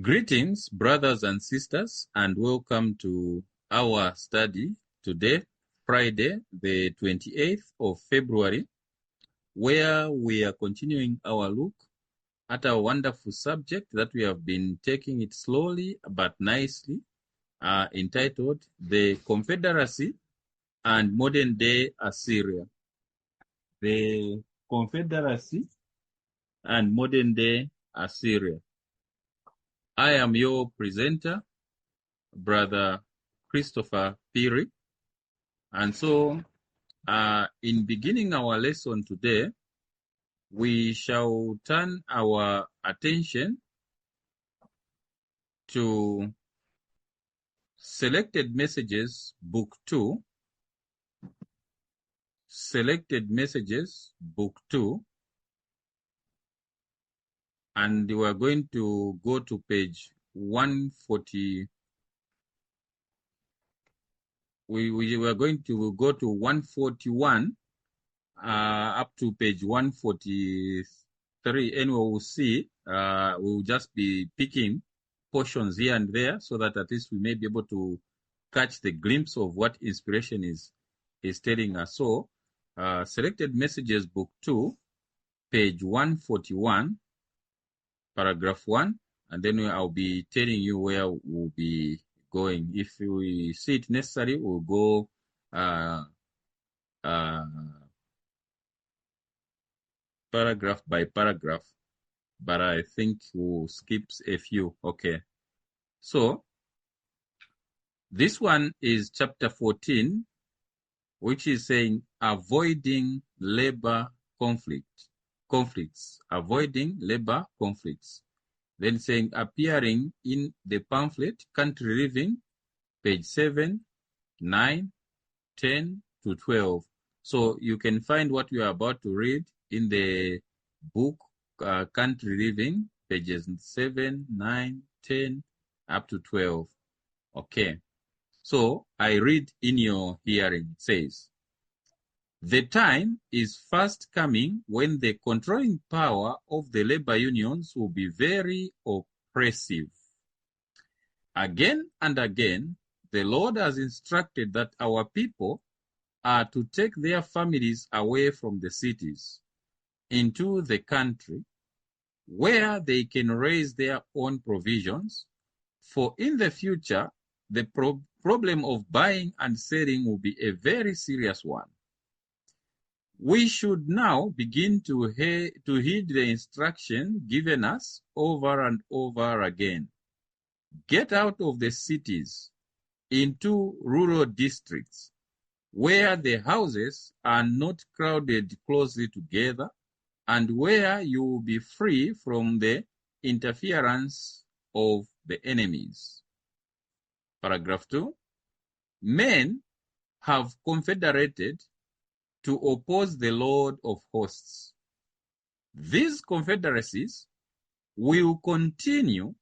Greetings, brothers and sisters, and welcome to our study today, Friday, the 28th of February, where we are continuing our look at a wonderful subject that we have been taking it slowly but nicely, entitled The Confederacy and Modern-Day Assyria. The Confederacy and Modern-Day Assyria. I am your presenter, Brother Christopher Peary. And so, in beginning our lesson today, we shall turn our attention to Selected Messages, Book 2. Selected Messages, Book 2. And we are going to go to page 140. We are going to go to 141 up to page 143. Anyway, we'll see. We'll just be picking portions here and there so that at least we may be able to catch the glimpse of what inspiration is telling us. So, Selected Messages, Book 2, page 141. Paragraph 1, and then I'll be telling you where we'll be going. If we see it necessary, we'll go paragraph by paragraph, but I think we'll skip a few. Okay. So, this one is chapter 14, which is saying avoiding labor conflicts, avoiding labor conflicts. Then saying appearing in the pamphlet, Country Living, page 7, 9, 10 to 12. So you can find what you are about to read in the book, Country Living, pages 7, 9, 10, up to 12. Okay. So I read in your hearing. It says, the time is fast coming when the controlling power of the labor unions will be very oppressive. Again and again, the Lord has instructed that our people are to take their families away from the cities into the country where they can raise their own provisions, for in the future, the problem of buying and selling will be a very serious one. We should now begin to heed the instruction given us over and over again. Get out of the cities into rural districts where the houses are not crowded closely together and where you will be free from the interference of the enemies. Paragraph 2. Men have confederated to oppose the Lord of hosts. These confederacies will continue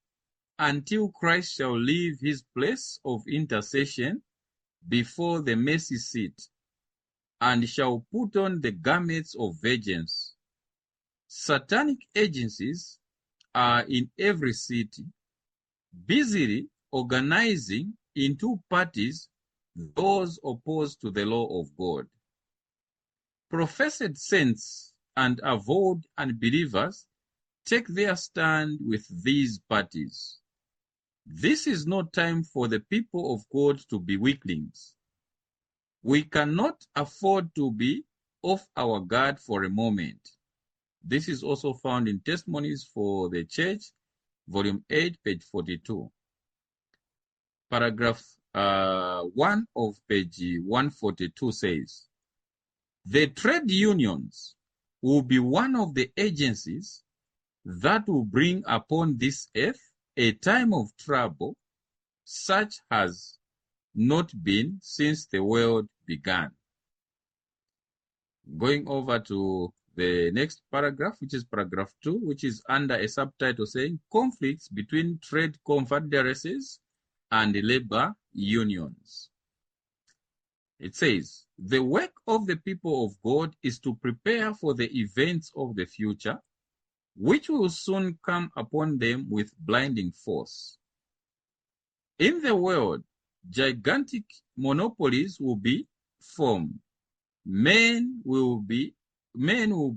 until Christ shall leave his place of intercession before the mercy seat and shall put on the garments of vengeance. Satanic agencies are in every city, busily organizing into parties those opposed to the law of God. Professed saints and avowed unbelievers take their stand with these parties. This is no time for the people of God to be weaklings. We cannot afford to be off our guard for a moment. This is also found in Testimonies for the Church, volume 8, page 42. Paragraph 1 of page 142 says, the trade unions will be one of the agencies that will bring upon this earth a time of trouble such has not been since the world began. Going over to the next paragraph, which is paragraph 2, which is under a subtitle saying conflicts between trade confederacies and labor unions. It says, the work of the people of God is to prepare for the events of the future which will soon come upon them with blinding force. In the world, gigantic monopolies will be formed. Men will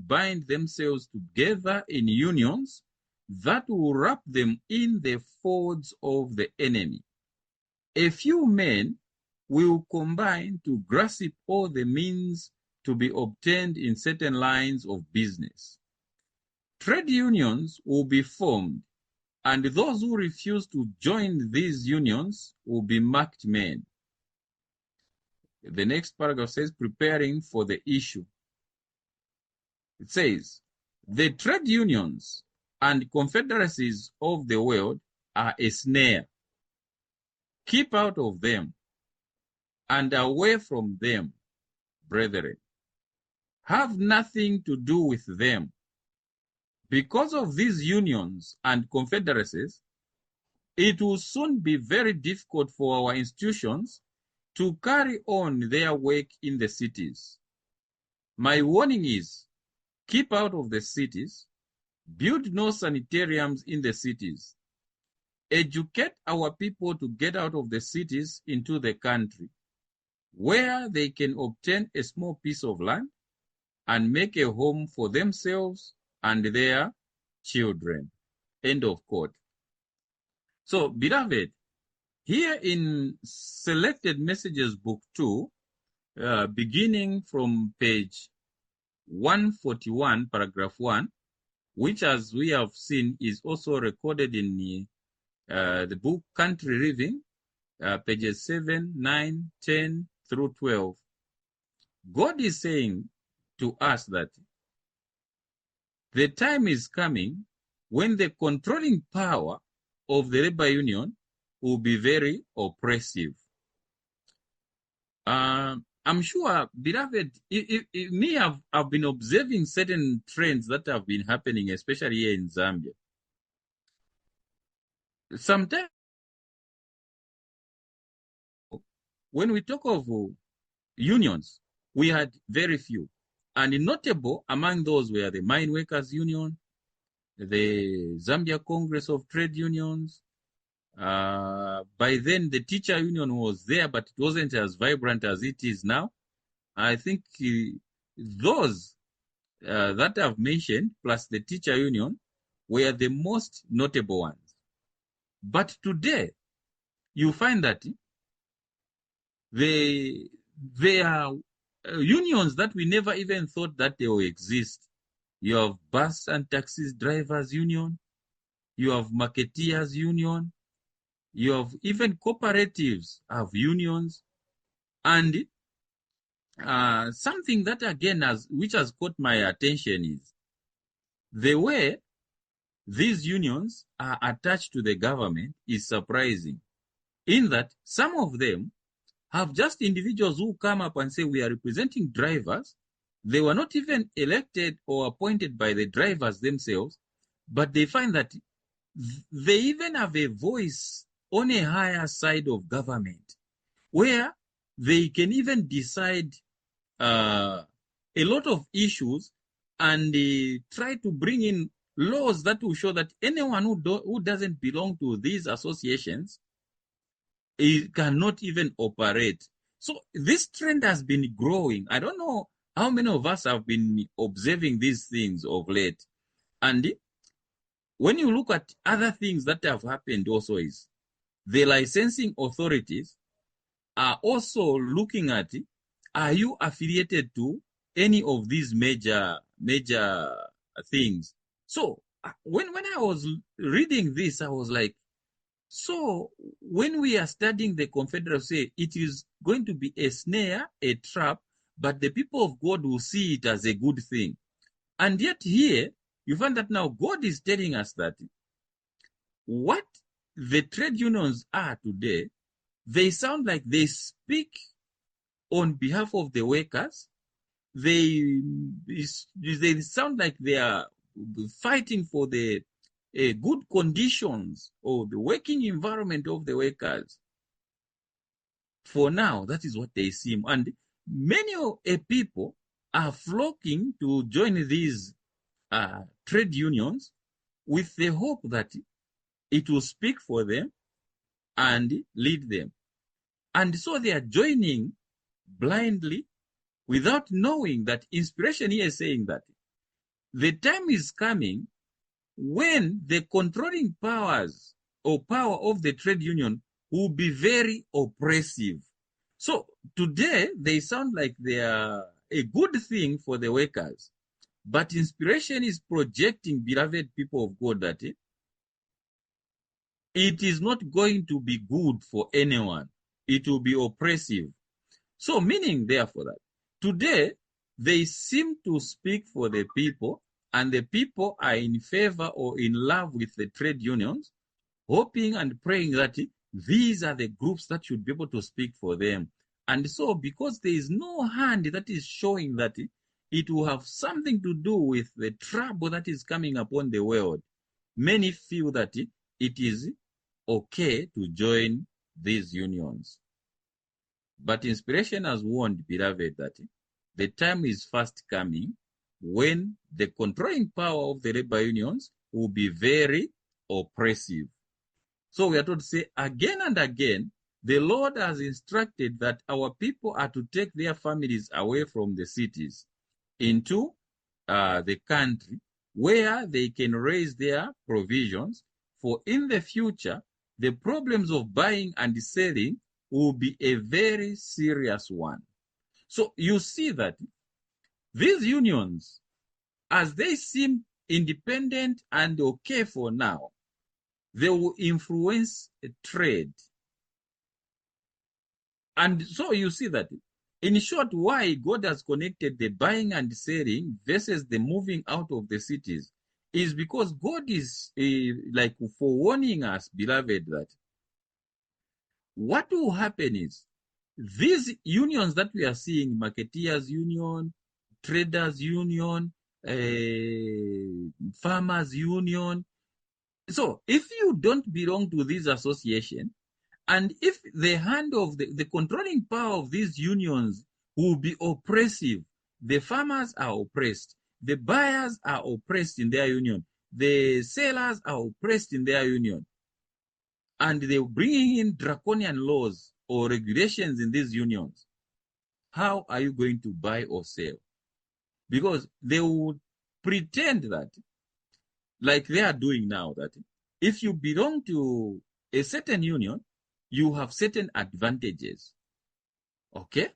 bind themselves together in unions that will wrap them in the folds of the enemy. A few men will combine to grasp all the means to be obtained in certain lines of business. Trade unions will be formed, and those who refuse to join these unions will be marked men. The next paragraph says, preparing for the issue. It says, the trade unions and confederacies of the world are a snare. Keep out of them and away from them, brethren. Have nothing to do with them. Because of these unions and confederacies, it will soon be very difficult for our institutions to carry on their work in the cities. My warning is, keep out of the cities, build no sanitariums in the cities, educate our people to get out of the cities into the country, where they can obtain a small piece of land and make a home for themselves and their children. End of quote. So, beloved, here in Selected Messages Book 2, beginning from page 141, paragraph 1, which, as we have seen, is also recorded in the book Country Living, pages 7, 9, 10 through 12. God is saying to us that the time is coming when the controlling power of the labor union will be very oppressive. I'm sure, beloved, I've been observing certain trends that have been happening, especially here in Zambia. Sometimes, when we talk of unions, we had very few. And notable among those were the Mine Workers Union, the Zambia Congress of Trade Unions. By then, the Teacher Union was there, but it wasn't as vibrant as it is now. I think those that I've mentioned, plus the Teacher Union, were the most notable ones. But today, you find that there are unions that we never even thought that they will exist. You have bus and taxis drivers union, you have marketeers union, you have even cooperatives have unions, and something that again which has caught my attention is the way these unions are attached to the government is surprising, in that some of them have just individuals who come up and say, we are representing drivers. They were not even elected or appointed by the drivers themselves, but they find that they even have a voice on a higher side of government, where they can even decide a lot of issues and try to bring in laws that will show that anyone who doesn't belong to these associations, it cannot even operate. So this trend has been growing. I don't know how many of us have been observing these things of late. And when you look at other things that have happened also is the licensing authorities are also looking at, are you affiliated to any of these major things? So when I was reading this, I was like, so when we are studying the Confederacy, it is going to be a snare, a trap, but the people of God will see it as a good thing. And yet here, you find that now God is telling us that what the trade unions are today, they sound like they speak on behalf of the workers. They sound like they are fighting for the good conditions or the working environment of the workers. For now, that is what they seem. And many people are flocking to join these trade unions with the hope that it will speak for them and lead them. And so they are joining blindly without knowing that inspiration here is saying that the time is coming when the controlling powers or power of the trade union will be very oppressive. So today they sound like they are a good thing for the workers, but inspiration is projecting, beloved people of God, that it is not going to be good for anyone. It will be oppressive. So meaning therefore that today they seem to speak for the people, and the people are in favor or in love with the trade unions, hoping and praying that these are the groups that should be able to speak for them. And so because there is no hand that is showing that it will have something to do with the trouble that is coming upon the world, many feel that it is okay to join these unions. But inspiration has warned, beloved, that the time is fast coming when the controlling power of the labor unions will be very oppressive. So we are told to say again and again, the Lord has instructed that our people are to take their families away from the cities into the country where they can raise their provisions, for in the future, the problems of buying and selling will be a very serious one. So you see that these unions, as they seem independent and okay for now, they will influence trade. And so you see that, in short, why God has connected the buying and selling versus the moving out of the cities is because God is like forewarning us, beloved, that what will happen is these unions that we are seeing, marketeers union, traders union, farmers union. So if you don't belong to this association, and if the hand of the controlling power of these unions will be oppressive, the farmers are oppressed, the buyers are oppressed in their union, the sellers are oppressed in their union, and they're bringing in draconian laws or regulations in these unions, how are you going to buy or sell? Because they would pretend that, like they are doing now, that if you belong to a certain union, you have certain advantages. Okay?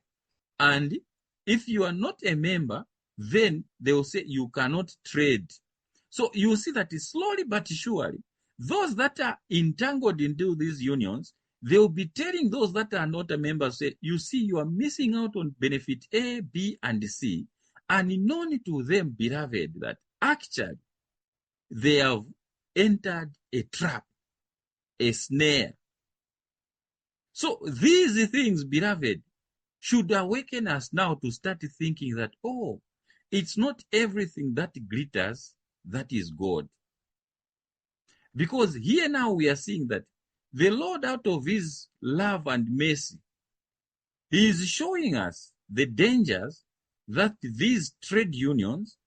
And if you are not a member, then they will say you cannot trade. So you see that slowly but surely, those that are entangled into these unions, they will be telling those that are not a member, say, you see, you are missing out on benefit A, B, and C. And known to them, beloved, that actually they have entered a trap, a snare. So these things, beloved, should awaken us now to start thinking that, oh, it's not everything that glitters that is God. Because here now we are seeing that the Lord, out of his love and mercy, he is showing us the dangers that these trade unions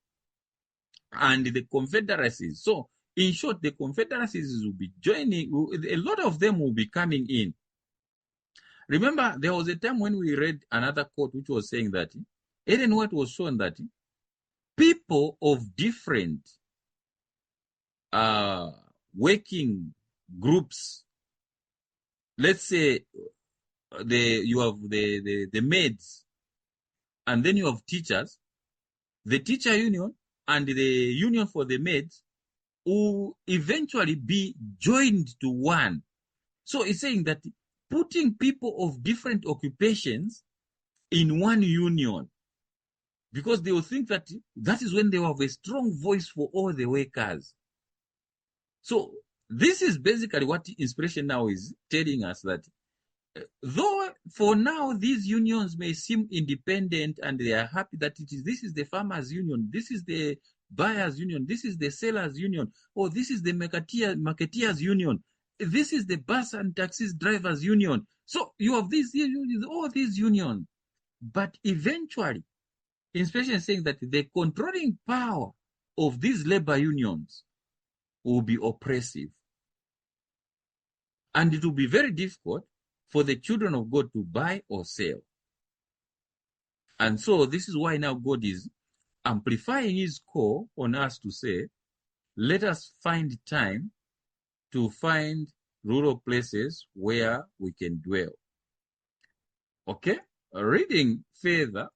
and the confederacies. So in short, the confederacies will be joining, a lot of them will be coming in. Remember, there was a time when we read another quote which was saying that Ellen White was shown that people of different working groups, let's say you have the maids, and then you have teachers, the teacher union and the union for the maids will eventually be joined to one. So it's saying that putting people of different occupations in one union, because they will think that that is when they will have a strong voice for all the workers. So this is basically what inspiration now is telling us, that though for now these unions may seem independent and they are happy that this is the farmers union, this is the buyers union, this is the sellers union, or this is the marketeers union, this is the bus and taxis drivers union. So you have all these unions, but eventually inspiration is saying that the controlling power of these labor unions will be oppressive. And it will be very difficult for the children of God to buy or sell. And so this is why now God is amplifying his call on us to say, let us find time to find rural places where we can dwell. Okay? Reading further,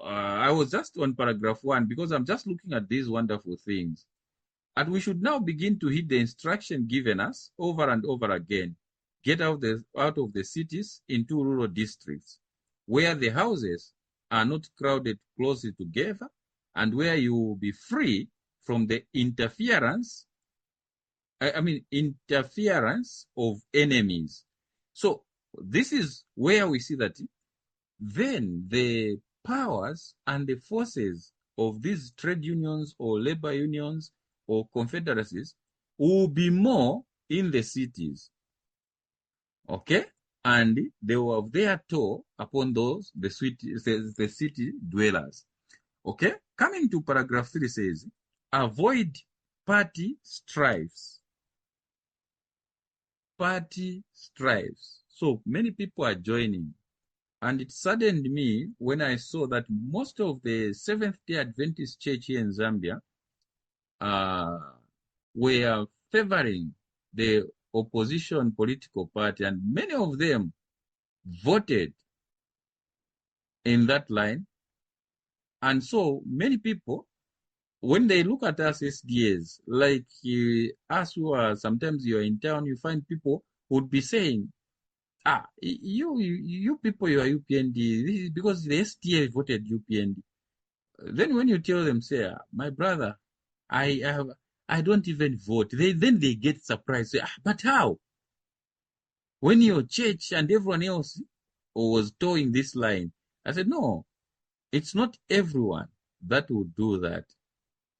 I was just on paragraph 1 because I'm just looking at these wonderful things. And we should now begin to heed the instruction given us over and over again. Get out of the cities into rural districts where the houses are not crowded closely together and where you will be free from the interference of enemies. So this is where we see that then the powers and the forces of these trade unions or labor unions or confederacies will be more in the cities. Okay? And they will have their toll upon those, the city dwellers. Okay? Coming to paragraph 3 says, avoid party strifes. Party strifes. So many people are joining. And it saddened me when I saw that most of the Seventh-day Adventist church here in Zambia were favoring the opposition political party, and many of them voted in that line. And so many people, when they look at us SDAs, like us who are sometimes you're in town, you find people would be saying, you people, you are UPND. This is because the SDA voted UPND. Then when you tell them, say, my brother, I don't even vote. Then they get surprised. Say, but how? When your church and everyone else was towing this line, I said, no, it's not everyone that would do that.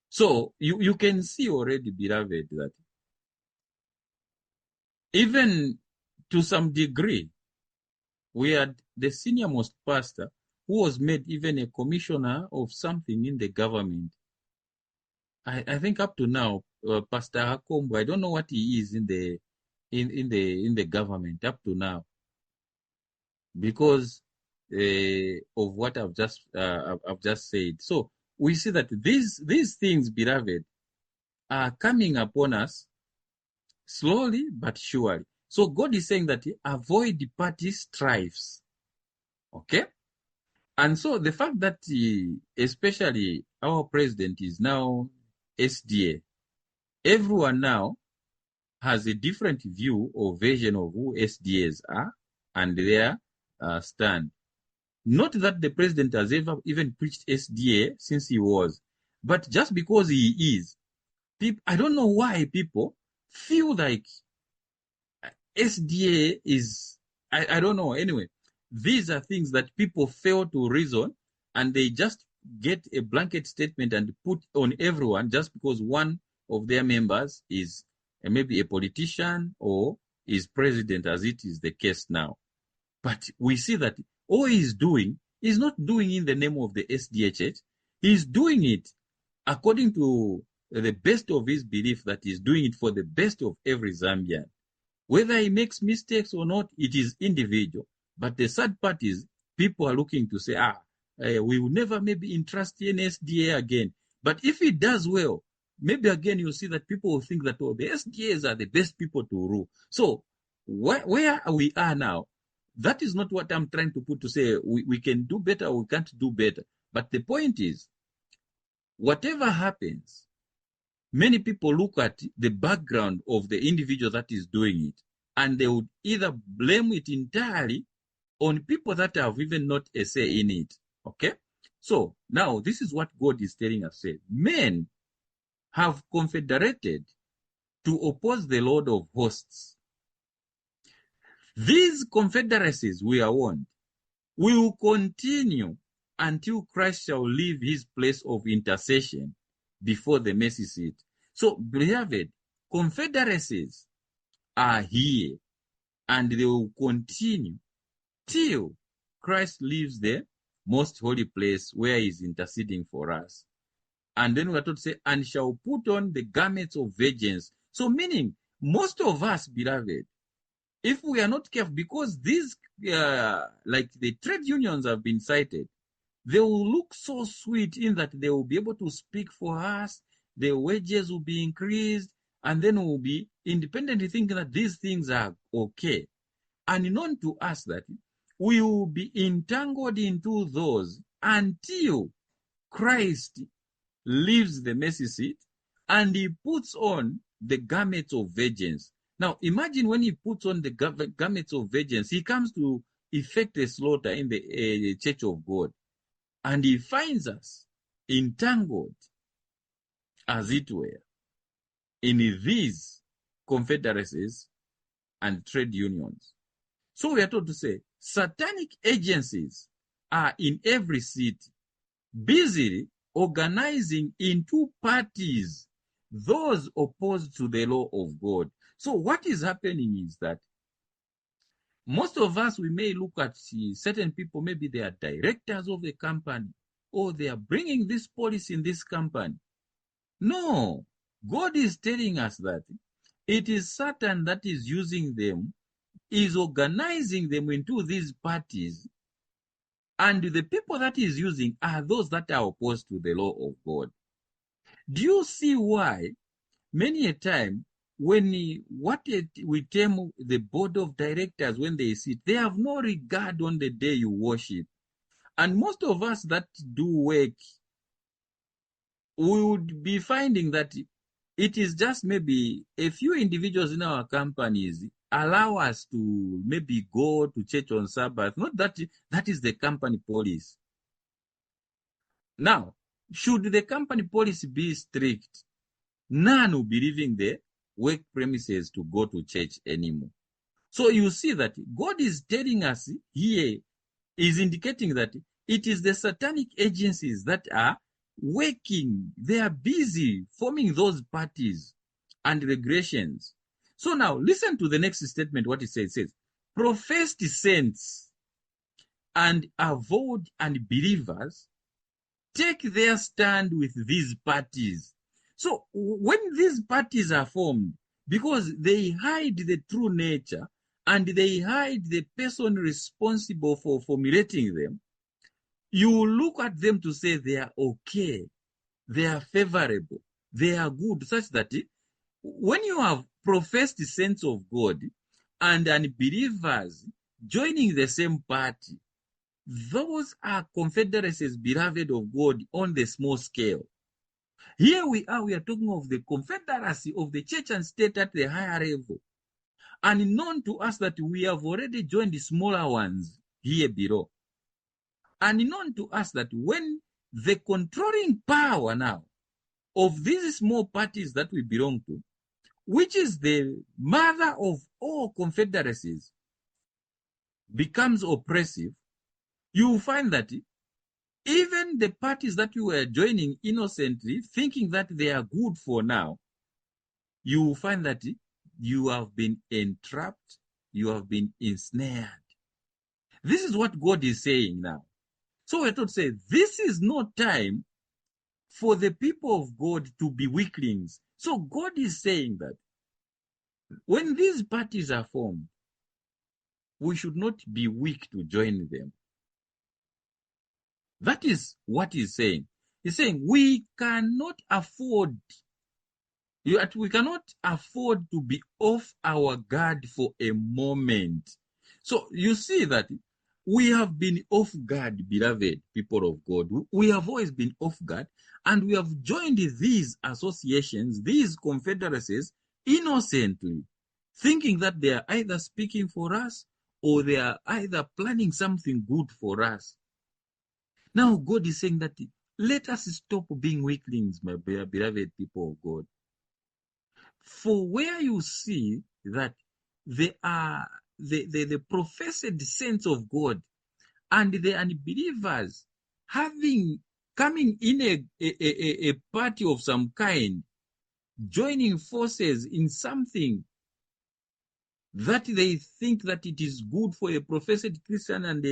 So you can see already, beloved, that even to some degree, we had the senior most pastor who was made even a commissioner of something in the government. I think up to now, Pastor Hakombo, I don't know what he is in the government up to now, because of what I've just said. So we see that these things, beloved, are coming upon us slowly but surely. So God is saying that avoid the party strifes. Okay? And so the fact that especially our president is now SDA, everyone now has a different view or version of who SDAs are and their stand. Not that the president has ever even preached SDA since he was, but just because he is, I don't know why people feel like SDA is, I don't know. Anyway, these are things that people fail to reason, and they just get a blanket statement and put on everyone just because one of their members is maybe a politician or is president, as it is the case now. But we see that all he's doing is not doing in the name of the SDA church. He's doing it according to the best of his belief, that he's doing it for the best of every Zambian. Whether he makes mistakes or not, it is individual. But the sad part is people are looking to say, we will never maybe entrust in SDA again. But if he does well, maybe again you'll see that people will think that, oh, the SDAs are the best people to rule. So where we are now, that is not what I'm trying to put to say we can do better or we can't do better. But the point is, whatever happens, many people look at the background of the individual that is doing it, and they would either blame it entirely on people that have even not a say in it. Okay? So now this is what God is telling us. Say, men have confederated to oppose the Lord of hosts. These confederacies, we are warned, will continue until Christ shall leave his place of intercession before the mercy seat. So, beloved, confederacies are here, and they will continue till Christ leaves the most holy place where he is interceding for us. And then we are told to say, and shall put on the garments of virgins. So meaning, most of us, beloved, if we are not careful, because these, like the trade unions have been cited, they will look so sweet in that they will be able to speak for us, the wages will be increased, and then we'll be independently thinking that these things are okay. And known to us that we will be entangled into those until Christ leaves the mercy seat and he puts on the garments of virgins. Now, imagine when he puts on the garments of virgins, he comes to effect a slaughter in the church of God. And he finds us entangled, as it were, in these confederacies and trade unions. So we are told to say, satanic agencies are in every city, busily organizing into parties those opposed to the law of God. So what is happening is that most of us, we may look at certain people, maybe they are directors of the company, or they are bringing this policy in this company. No, God is telling us that it is Satan that is using them, is organizing them into these parties, and the people that is using are those that are opposed to the law of God. Do you see why many a time when we term the board of directors, when they sit, they have no regard on the day you worship? And most of us that do work, we would be finding that it is just maybe a few individuals in our companies allow us to maybe go to church on Sabbath. Not that that is the company policy. Now, should the company policy be strict, none will be leaving the work premises to go to church anymore. So you see that God is telling us here, is indicating that it is the satanic agencies that are working. They are busy forming those parties and regulations. So now listen to the next statement, what it says. It says, professed saints and avowed unbelievers take their stand with these parties. So when these parties are formed, because they hide the true nature and they hide the person responsible for formulating them, you look at them to say they are okay, they are favorable, they are good, such that when you have professed saints of God and unbelievers joining the same party, those are confederacies, beloved of God, on the small scale. Here we are talking of the confederacy of the church and state at the higher level. And known to us that we have already joined the smaller ones here below. And known to us that when the controlling power now of these small parties that we belong to, which is the mother of all confederacies, becomes oppressive, you will find that even the parties that you were joining innocently, thinking that they are good for now, you will find that you have been entrapped, you have been ensnared. This is what God is saying now. So we're told to say, this is no time for the people of God to be weaklings. So God is saying that when these parties are formed, we should not be weak to join them. That is what he's saying. He's saying we cannot afford to be off our guard for a moment. So you see that we have been off guard, beloved people of God. We have always been off guard, and we have joined these associations, these confederacies, innocently, thinking that they are either speaking for us or they are either planning something good for us. Now God is saying that let us stop being weaklings, my beloved people of God. For where you see that they are the professed saints of God and the unbelievers coming in a party of some kind, joining forces in something that they think that it is good for a professed Christian and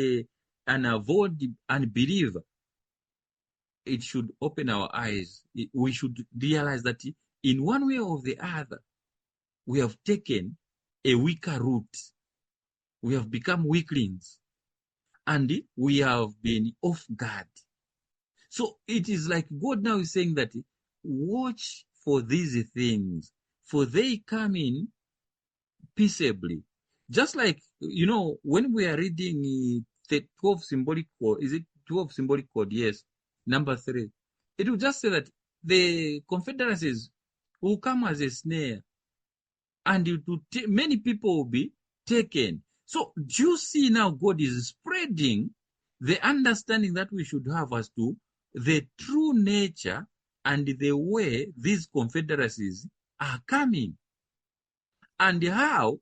an avowed unbeliever, it should open our eyes. We should realize that in one way or the other, we have taken a weaker route. We have become weaklings. And we have been off guard. So it is like God now is saying that watch for these things, for they come in peaceably. Just like, when we are reading the 12 symbolic code, is it 12 symbolic code? Yes, number 3. It will just say that the confederacies will come as a snare, and many people will be taken. So do you see now God is spreading the understanding that we should have as to the true nature and the way these confederacies are coming, and how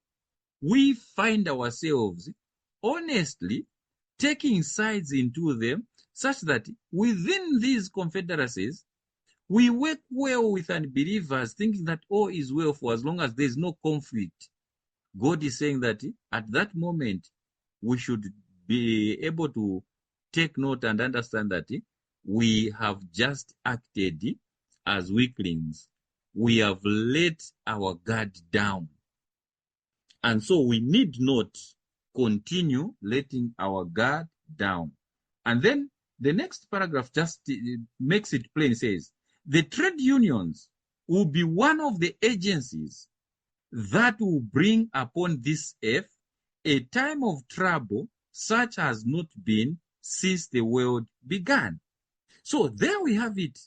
we find ourselves honestly taking sides into them, such that within these confederacies we work well with unbelievers, thinking that all is well for as long as there is no conflict. God is saying that at that moment we should be able to take note and understand that we have just acted as weaklings. We have let our guard down. And so we need not continue letting our guard down. And then the next paragraph just makes it plain. It says, the trade unions will be one of the agencies that will bring upon this earth a time of trouble such has not been since the world began. So there we have it.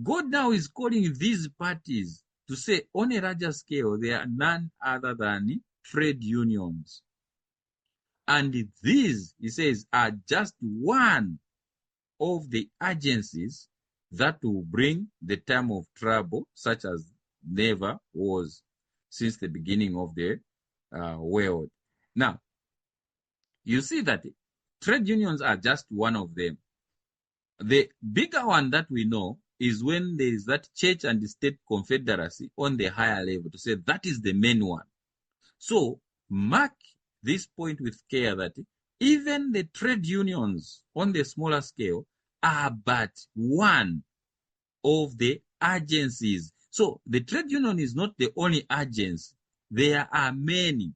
God now is calling these parties to say on a larger scale, they are none other than trade unions. And these, he says, are just one of the agencies that will bring the time of trouble such as never was since the beginning of the world. Now, you see that trade unions are just one of them. The bigger one that we know is when there is that church and state confederacy on the higher level, to say that is the main one. So mark this point with care, that even the trade unions on the smaller scale are but one of the agencies. So the trade union is not the only agency. There are many,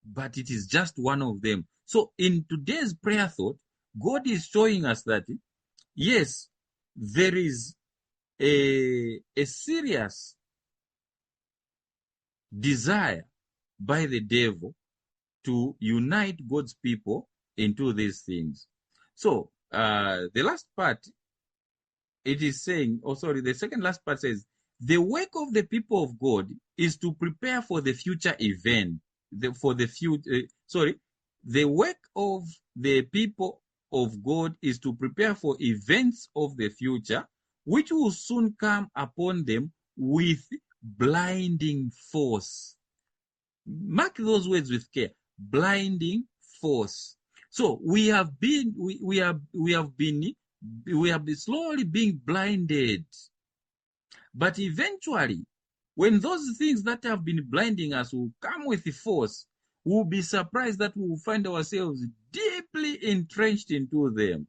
but it is just one of them. So in today's prayer thought, God is showing us that, yes, there is a serious desire by the devil to unite God's people into these things. So the last part, it is saying, the second last part says, the work of the people of God is to prepare for the future event. The work of the people of God is to prepare for events of the future, which will soon come upon them with blinding force. Mark those words with care. Blinding force. So we have been slowly being blinded. But eventually, when those things that have been blinding us will come with force, we'll be surprised that we will find ourselves deeply entrenched into them.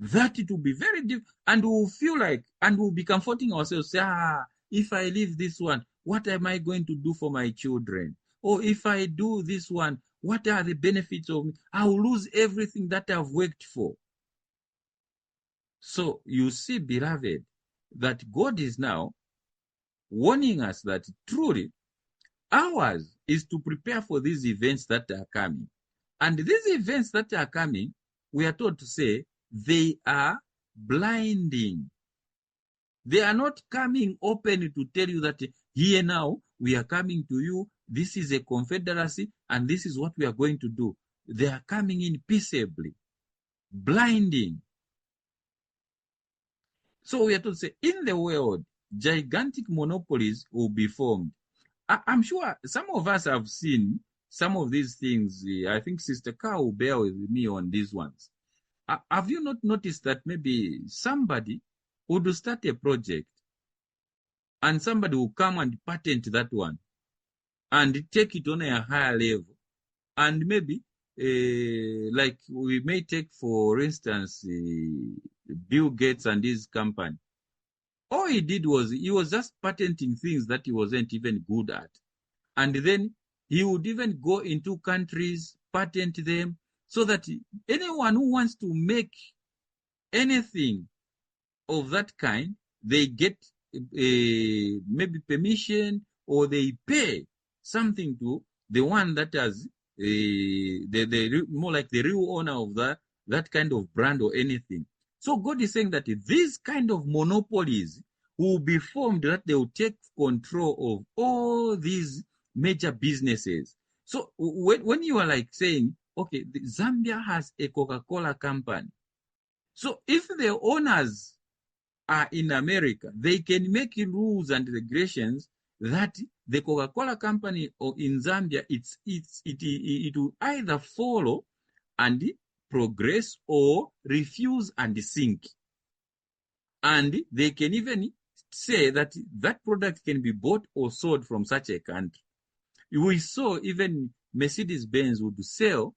That it will be very deep, and we'll feel like, and we'll be comforting ourselves, say, if I leave this one, what am I going to do for my children? Or if I do this one, what are the benefits of me? I'll lose everything that I've worked for. So you see, beloved, that God is now warning us that truly ours is to prepare for these events that are coming. And these events that are coming, we are told to say, they are blinding. They are not coming open to tell you that here now we are coming to you, this is a confederacy, and this is what we are going to do. They are coming in peaceably, blinding. So we are told to say, in the world, gigantic monopolies will be formed. I'm sure some of us have seen some of these things. I think Sister Carl will bear with me on these ones. Have you not noticed that maybe somebody would start a project and somebody will come and patent that one and take it on a higher level? And maybe, like we may take, for instance, Bill Gates and his company. All he did was he was just patenting things that he wasn't even good at. And then he would even go into countries, patent them, so that anyone who wants to make anything of that kind, they get maybe permission, or they pay something to the one that has more like the real owner of that kind of brand or anything. So God is saying that these kind of monopolies will be formed, that they will take control of all these major businesses. So when you are like saying, okay, Zambia has a Coca-Cola company. So if the owners are in America, they can make rules and regulations that the Coca-Cola company or in Zambia, it will either follow and progress or refuse and sink. And they can even say that that product can be bought or sold from such a country. We saw even Mercedes-Benz would sell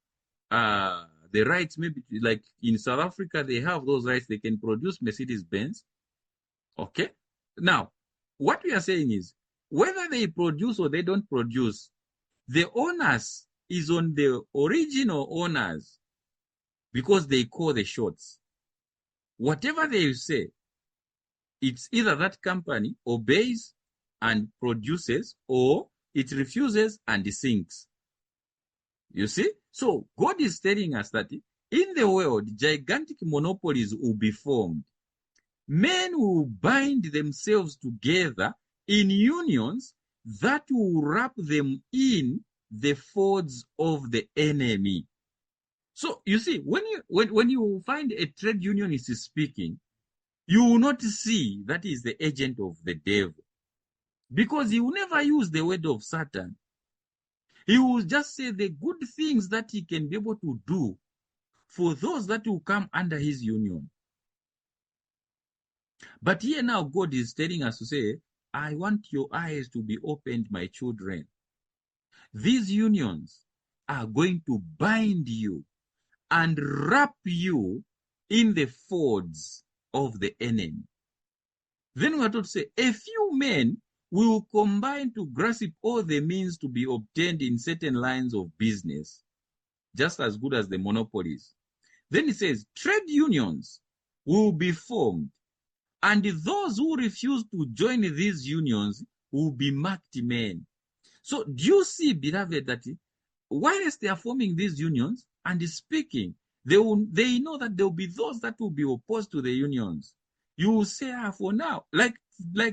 the rights, maybe like in South Africa, they have those rights, they can produce Mercedes-Benz. Okay. Now, what we are saying is, whether they produce or they don't produce, the onus is on the original owners, because they call the shots. Whatever they say, it's either that company obeys and produces, or it refuses and sinks. You see? So God is telling us that in the world, gigantic monopolies will be formed. Men will bind themselves together in unions that will wrap them in the folds of the enemy. So you see, when you find a trade unionist speaking, you will not see that is the agent of the devil, because he will never use the word of Satan. He will just say the good things that he can be able to do for those that will come under his union. But here now, God is telling us to say, I want your eyes to be opened, my children. These unions are going to bind you and wrap you in the folds of the enemy. Then we are told to say, a few men will combine to grasp all the means to be obtained in certain lines of business, just as good as the monopolies. Then it says, trade unions will be formed, and those who refuse to join these unions will be marked men. So do you see, beloved, that whilst they are forming these unions and speaking, they know that there will be those that will be opposed to the unions. You will say, for now, like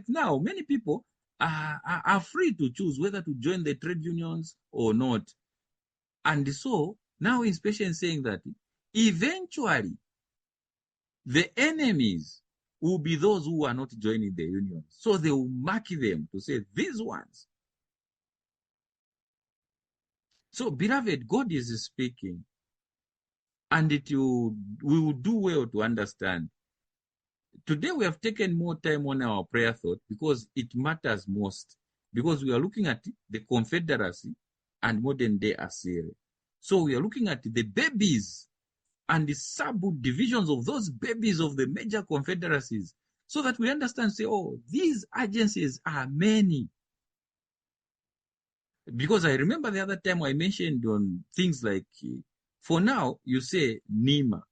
now, many people are free to choose whether to join the trade unions or not. And so now Inspection is saying that eventually the enemies will be those who are not joining the unions. So they will mark them to say, these ones. So, beloved, God is speaking, and we will do well to understand. Today we have taken more time on our prayer thought because it matters most, because we are looking at the Confederacy and modern day Assyria. So we are looking at the babies and the subdivisions of those babies of the major confederacies, so that we understand, say, oh, these agencies are many. Because I remember the other time I mentioned on things like, for now, you say NEMA.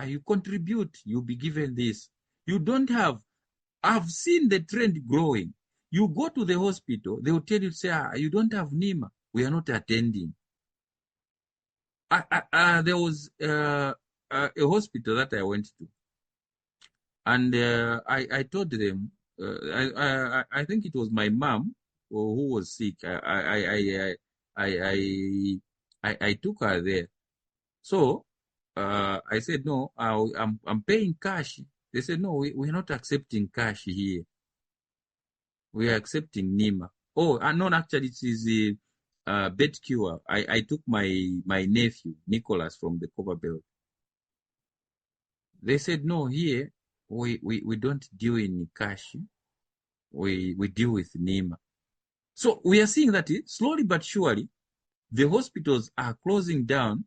You contribute, you'll be given this. You don't have, I've seen the trend growing. You go to the hospital, they will tell you, say, you don't have NEMA, we are not attending. There was a hospital that I went to, and I told them, I think it was my mom who was sick. I took her there. So I said, no, I'm paying cash. They said, no, we're not accepting cash here. We are accepting NEMA. Oh, no, actually, it is bed cure. I took my nephew, Nicholas, from the Copper Belt. They said, no, here, we don't deal in cash. We deal with NEMA. So we are seeing that slowly but surely, the hospitals are closing down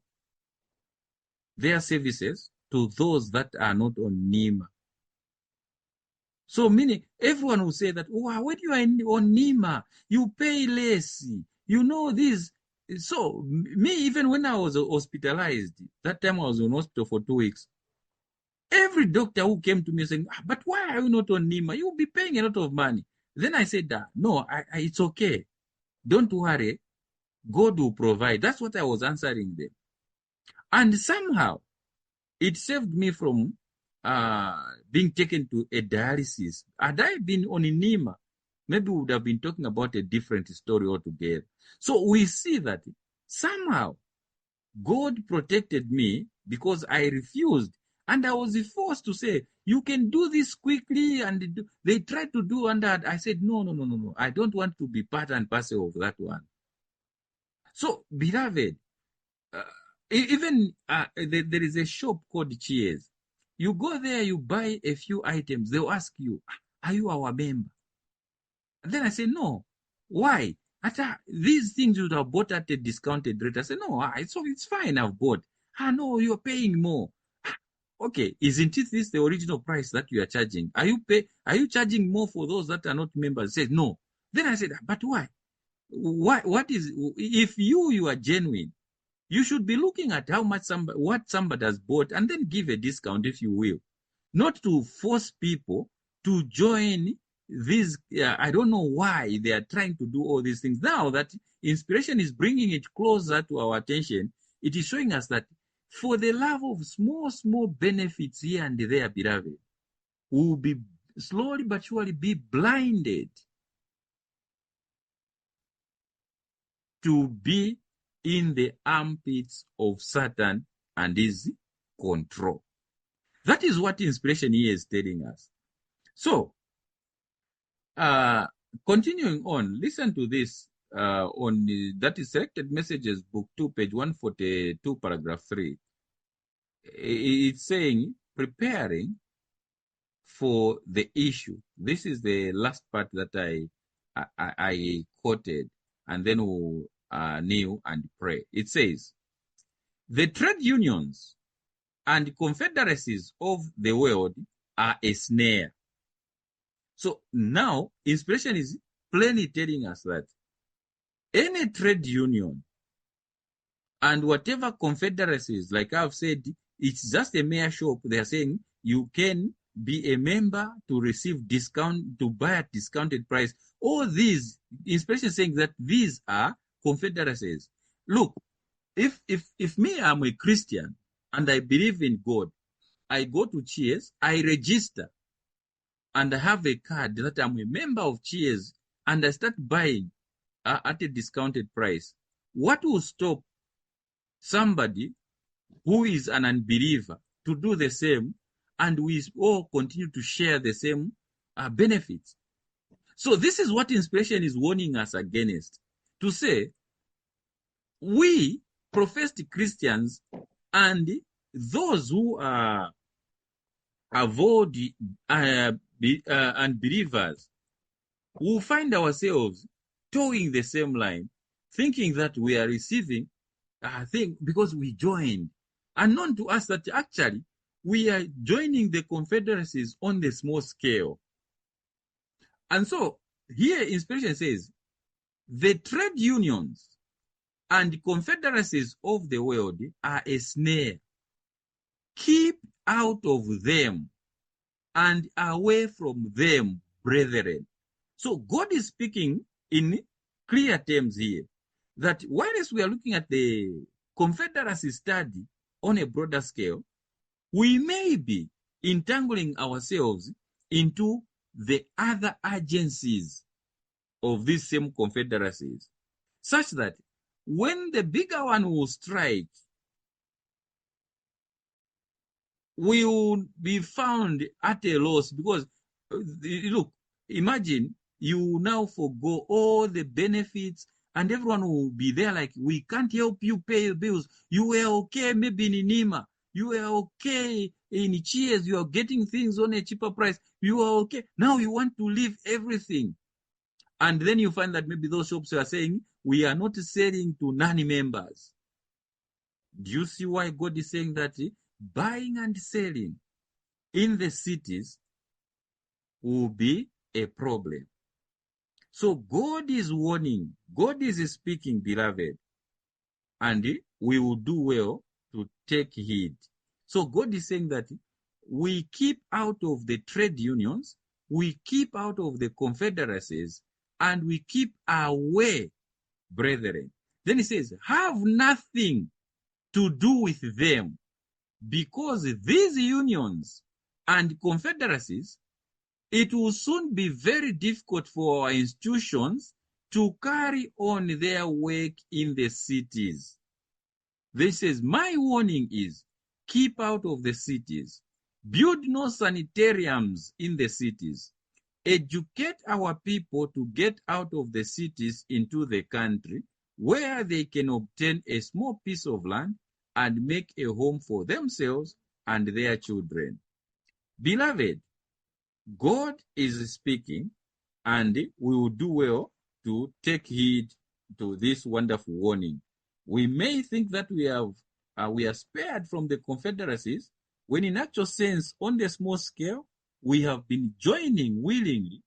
their services to those that are not on NEMA. So meaning everyone will say that, wow, when you are on NEMA, you pay less. You know this. So me, even when I was hospitalized, that time I was in hospital for 2 weeks, every doctor who came to me saying, but why are you not on NEMA? You'll be paying a lot of money. Then I said, no, it's okay. Don't worry. God will provide. That's what I was answering them. And somehow, it saved me from being taken to a dialysis. Had I been on NEMA, maybe we would have been talking about a different story altogether. So we see that somehow God protected me because I refused. And I was forced to say, you can do this quickly. And they tried to do, and I said, no. I don't want to be part and parcel of that one. So, beloved, even there is a shop called Cheers. You go there, you buy a few items. They'll ask you, are you our member? And then I say, no. Why? These things you would have bought at a discounted rate. I say, no, it's fine, I've bought. No, you're paying more. Okay, isn't it this the original price that you are charging? Are you charging more for those that are not members? He said, no. Then I said, but why? What is, if you are genuine, you should be looking at how much what somebody has bought and then give a discount if you will. Not to force people to join these. I don't know why they are trying to do all these things. Now that inspiration is bringing it closer to our attention, it is showing us that for the love of small benefits here and there, beloved, we will be slowly but surely be blinded to be in the armpits of Satan and his control. That is what inspiration here is telling us. So, continuing on, listen to this that is Selected Messages, Book 2, page 142, paragraph 3. It's saying, preparing for the issue. This is the last part that I quoted, and then we'll kneel and pray. It says, the trade unions and confederacies of the world are a snare. So now, inspiration is plainly telling us that any trade union and whatever confederacies, like I've said, it's just a mere shop. They are saying you can be a member to receive discount, to buy at discounted price. All these, inspiration saying that these are confederacies. Look, if me, I'm a Christian and I believe in God, I go to Cheers, I register, and I have a card that I'm a member of Cheers, and I start buying at a discounted price. What will stop somebody who is an unbeliever to do the same, and we all continue to share the same benefits? So this is what inspiration is warning us against, to say, we professed Christians and those who are avoid unbelievers will find ourselves towing the same line, thinking that we are receiving a thing because we joined. Unknown to us that actually we are joining the confederacies on the small scale. And so here inspiration says, the trade unions and confederacies of the world are a snare. Keep out of them and away from them, brethren. So God is speaking in clear terms here, that whilst we are looking at the confederacy study on a broader scale, we may be entangling ourselves into the other agencies of these same confederacies, such that when the bigger one will strike, we will be found at a loss. Because, look, imagine you now forgo all the benefits and everyone will be there like, we can't help you pay your bills. You were okay maybe in NEMA. You were okay in Cheers. You are getting things on a cheaper price. You are okay. Now you want to leave everything. And then you find that maybe those shops are saying, we are not selling to non-members. Do you see why God is saying that buying and selling in the cities will be a problem. So God is warning, God is speaking, beloved, and we will do well to take heed. So God is saying that we keep out of the trade unions, we keep out of the confederacies, and we keep away, brethren. Then he says, have nothing to do with them, because these unions and confederacies, it will soon be very difficult for our institutions to carry on their work in the cities. This says, my warning is, keep out of the cities. Build no sanitariums in the cities. Educate our people to get out of the cities into the country, where they can obtain a small piece of land and make a home for themselves and their children. Beloved, God is speaking, and we will do well to take heed to this wonderful warning. We may think that we are spared from the confederacies, when in actual sense, on the small scale, we have been joining willingly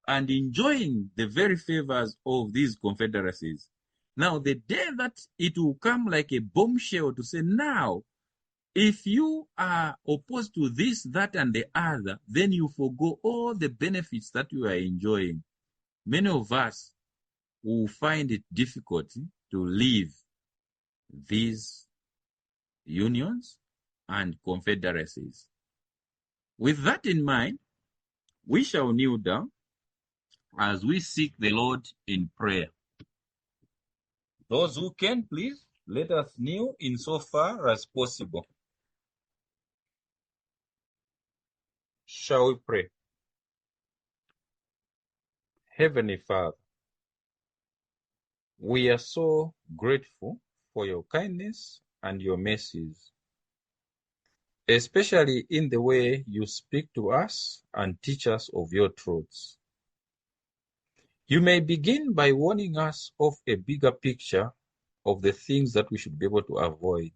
and enjoying the very favors of these confederacies. Now, the day that it will come like a bombshell to say, now, if you are opposed to this, that, and the other, then you forgo all the benefits that you are enjoying. Many of us will find it difficult to leave these unions and confederacies. With that in mind, we shall kneel down as we seek the Lord in prayer. Those who can, please, let us kneel in so far as possible. Shall we pray? Heavenly Father, we are so grateful for your kindness and your mercies, especially in the way you speak to us and teach us of your truths. You may begin by warning us of a bigger picture of the things that we should be able to avoid,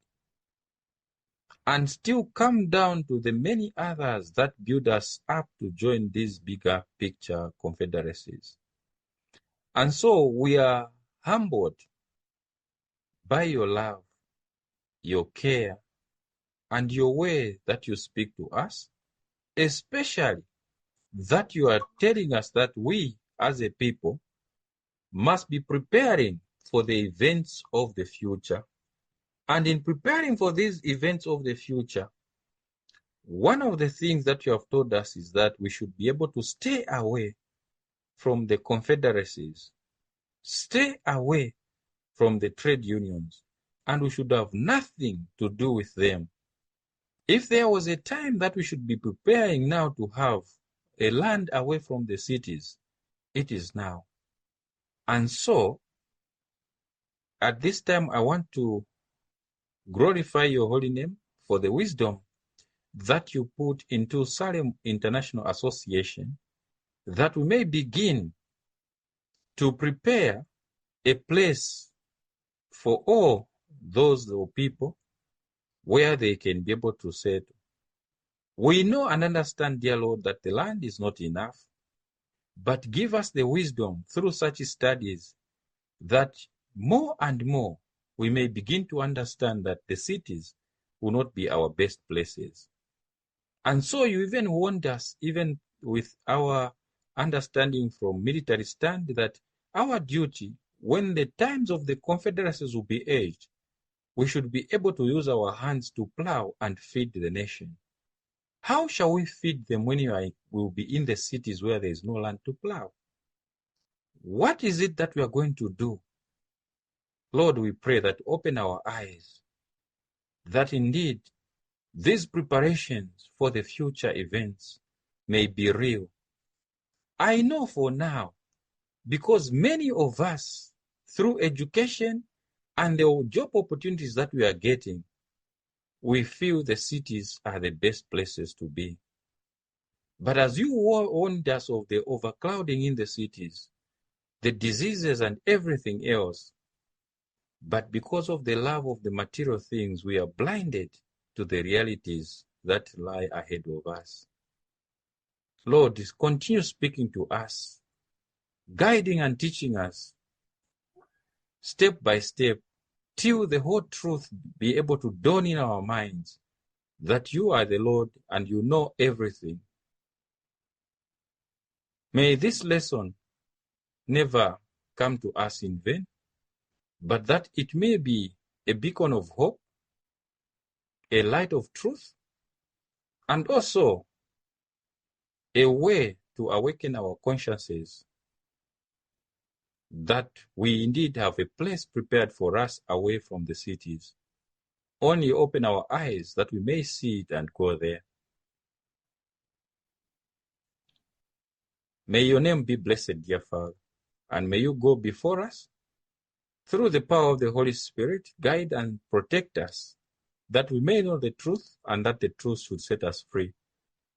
and still come down to the many others that build us up to join these bigger picture confederacies. And so we are humbled by your love, your care, and your way that you speak to us, especially that you are telling us that we as a people must be preparing for the events of the future. And in preparing for these events of the future, one of the things that you have told us is that we should be able to stay away from the confederacies, stay away from the trade unions, and we should have nothing to do with them. If there was a time that we should be preparing now to have a land away from the cities, it is now. And so, at this time, I want to glorify your holy name for the wisdom that you put into Salem International Association, that we may begin to prepare a place for all those people where they can be able to settle. We know and understand, dear Lord, that the land is not enough, but give us the wisdom through such studies that more and more we may begin to understand that the cities will not be our best places. And so you even warned us, even with our understanding from military stand, that our duty, when the times of the confederacies will be aged, we should be able to use our hands to plow and feed the nation. How shall we feed them when we will be in the cities where there is no land to plow? What is it that we are going to do? Lord, we pray that open our eyes, that indeed these preparations for the future events may be real. I know for now, because many of us, through education and the job opportunities that we are getting, we feel the cities are the best places to be. But as you warned us of the overcrowding in the cities, the diseases and everything else, but because of the love of the material things, we are blinded to the realities that lie ahead of us. Lord, continue speaking to us, guiding and teaching us step by step till the whole truth be able to dawn in our minds that you are the Lord and you know everything. May this lesson never come to us in vain, but that it may be a beacon of hope, a light of truth, and also a way to awaken our consciences that we indeed have a place prepared for us away from the cities. Only open our eyes that we may see it and go there. May your name be blessed, dear Father, and may you go before us through the power of the Holy Spirit, guide and protect us, that we may know the truth and that the truth should set us free.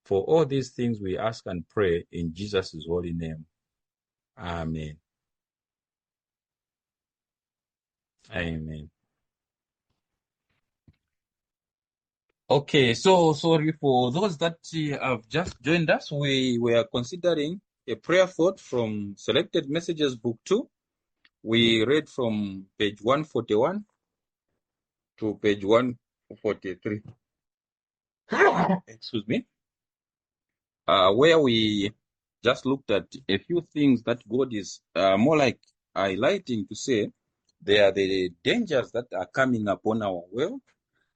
For all these things we ask and pray in Jesus' holy name. Amen. Amen. Okay, so sorry for those that have just joined us. We were considering a prayer thought from Selected Messages, Book 2. We read from page 141 to page 143. Excuse me. Where we just looked at a few things that God is more like highlighting to say there are the dangers that are coming upon our world,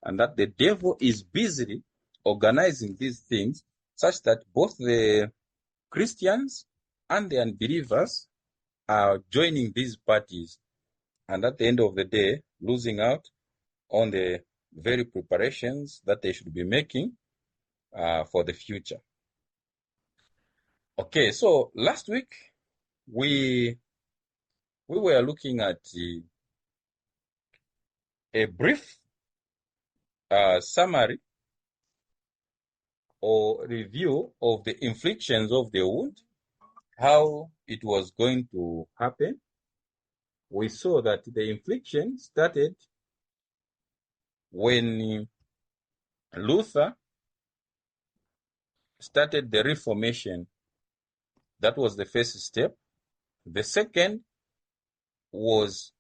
and that the devil is busily organizing these things such that both the Christians and the unbelievers are joining these parties, and at the end of the day, losing out on the very preparations that they should be making for the future. Okay, so last week we were looking at a brief summary or review of the inflictions of the wound, how it was going to happen. We saw that the infliction started when Luther started the Reformation. That was the first step. The second was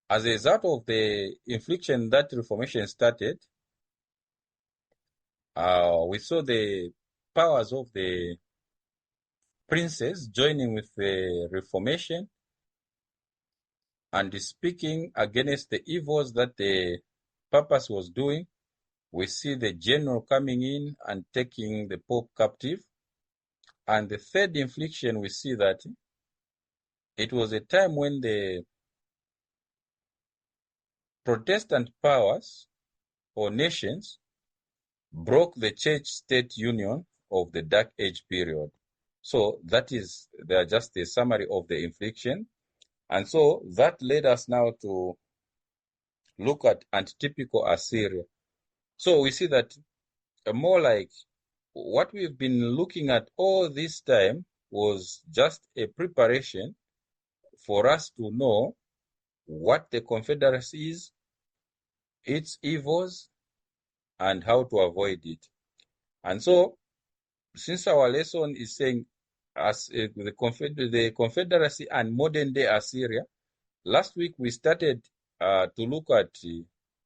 as a result of the infliction that Reformation started, we saw the powers of the princes joining with the Reformation and speaking against the evils that the purpose was doing. We see the general coming in and taking the Pope captive. And the third infliction, we see that it was a time when the Protestant powers or nations broke the church-state union of the Dark Age period. So that is, they are just a summary of the infliction. And so that led us now to look at antitypical Assyria. So we see that more like what we've been looking at all this time was just a preparation for us to know what the Confederacy is, its evils, and how to avoid it. And so, since our lesson is saying as the Confederacy and modern-day Assyria, last week we started to look at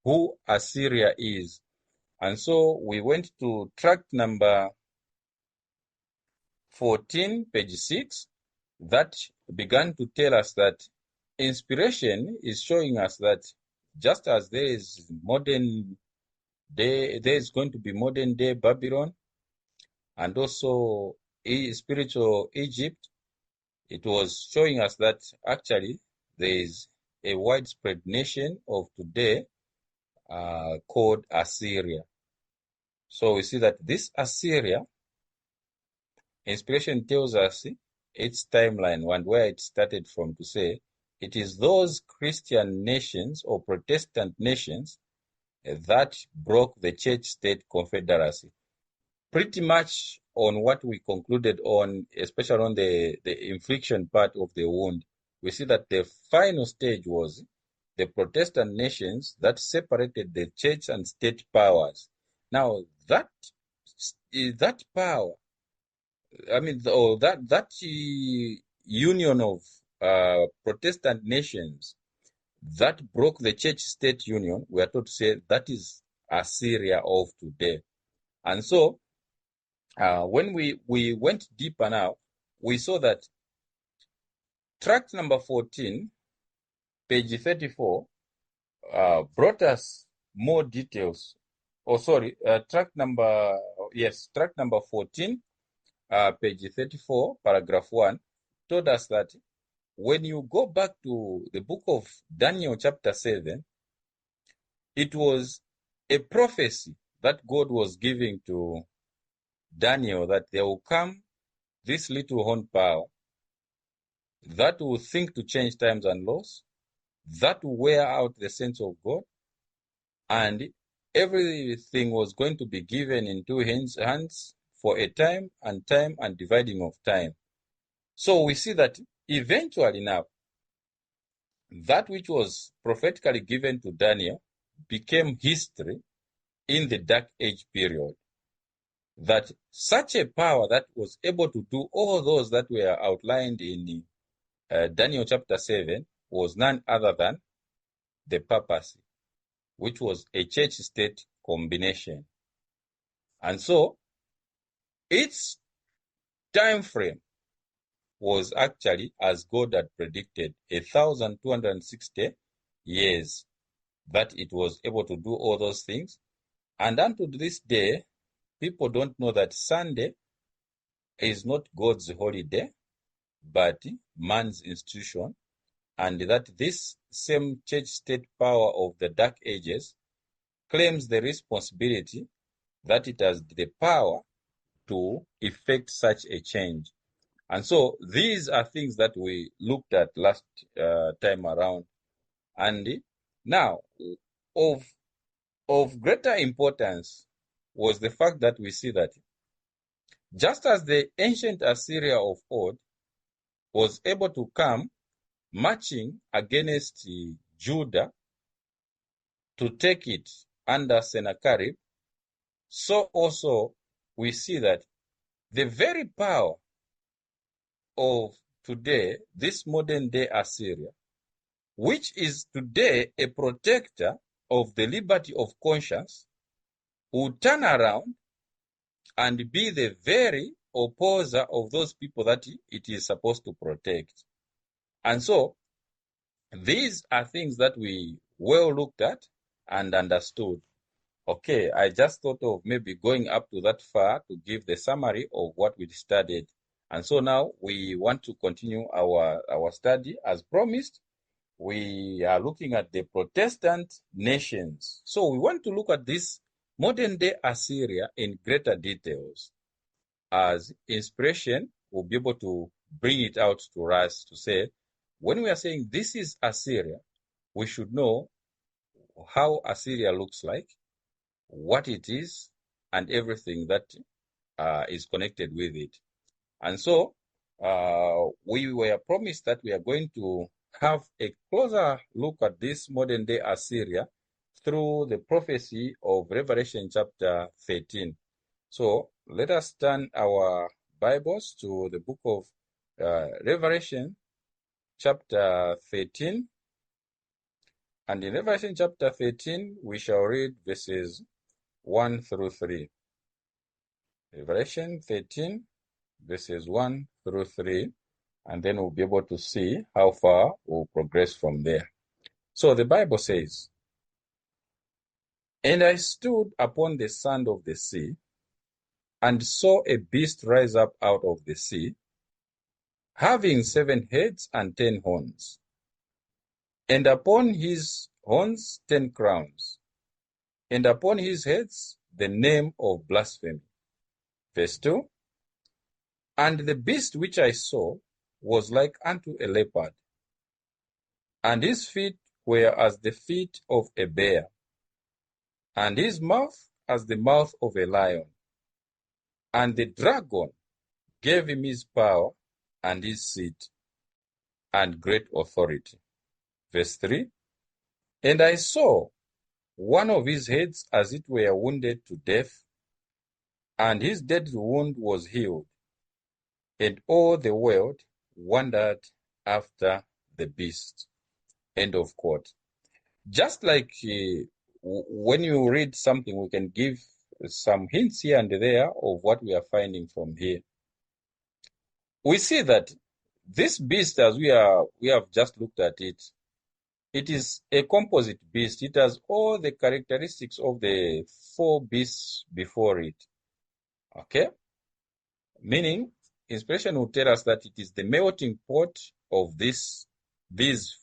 who Assyria is. And so we went to tract number 14, page 6, that began to tell us that inspiration is showing us that just as there is modern day, there is going to be modern day Babylon and also spiritual Egypt, it was showing us that actually there is a widespread nation of today called Assyria. So we see that this Assyria, inspiration tells us its timeline and where it started from, to say it is those Christian nations or Protestant nations that broke the church-state confederacy. Pretty much on what we concluded on, especially on the infliction part of the wound, we see that the final stage was the Protestant nations that separated the church and state powers. Now, that power, that union of Protestant nations that broke the church-state union, we are told to say that is Assyria of today. And so, when we went deeper now, we saw that tract number 14, page 34, brought us more details. Tract number 14, page 34, paragraph 1, told us that when you go back to the book of Daniel chapter 7, it was a prophecy that God was giving to Daniel that there will come this little horn power that will think to change times and laws, that will wear out the saints of God, and everything was going to be given into hands for a time and dividing of time. So we see that eventually now, that which was prophetically given to Daniel became history in the Dark Age period. That such a power that was able to do all those that were outlined in Daniel chapter 7 was none other than the papacy, which was a church-state combination. And so, its time frame was actually, as God had predicted, 1,260 years that it was able to do all those things. And unto this day, people don't know that Sunday is not God's holiday, but man's institution, and that this same church-state power of the Dark Ages claims the responsibility that it has the power to effect such a change. And so these are things that we looked at last time around. And now, of greater importance was the fact that we see that just as the ancient Assyria of old was able to come marching against Judah to take it under Sennacherib, so also we see that the very power of today, this modern day Assyria, which is today a protector of the liberty of conscience, will turn around and be the very opposer of those people that it is supposed to protect. And so, these are things that we well looked at and understood. Okay, I just thought of maybe going up to that far to give the summary of what we studied. And so now we want to continue our study. As promised, we are looking at the Protestant nations. So we want to look at this modern day Assyria in greater details. As inspiration, we'll be able to bring it out to us to say, when we are saying this is Assyria, we should know how Assyria looks like, what it is, and everything that is connected with it. And so we were promised that we are going to have a closer look at this modern day Assyria through the prophecy of Revelation chapter 13. So let us turn our Bibles to the book of Revelation chapter 13. And in Revelation chapter 13, we shall read verses 1 through 3. Revelation 13, verses 1 through 3. And then we'll be able to see how far we'll progress from there. So the Bible says, "And I stood upon the sand of the sea, and saw a beast rise up out of the sea, having 7 heads and 10 horns, and upon his horns 10 crowns, and upon his heads the name of blasphemy." Verse 2, "And the beast which I saw was like unto a leopard, and his feet were as the feet of a bear, and his mouth as the mouth of a lion. And the dragon gave him his power and his seat and great authority." Verse 3, And I saw one of his heads as it were wounded to death, and his deadly wound was healed. And all the world wondered after the beast. End of quote. Just like when you read something, we can give some hints here and there of what we are finding from here. We see that this beast, as we have just looked at it, it is a composite beast. It has all the characteristics of the four beasts before it. Okay? Meaning, inspiration will tell us that it is the melting pot of these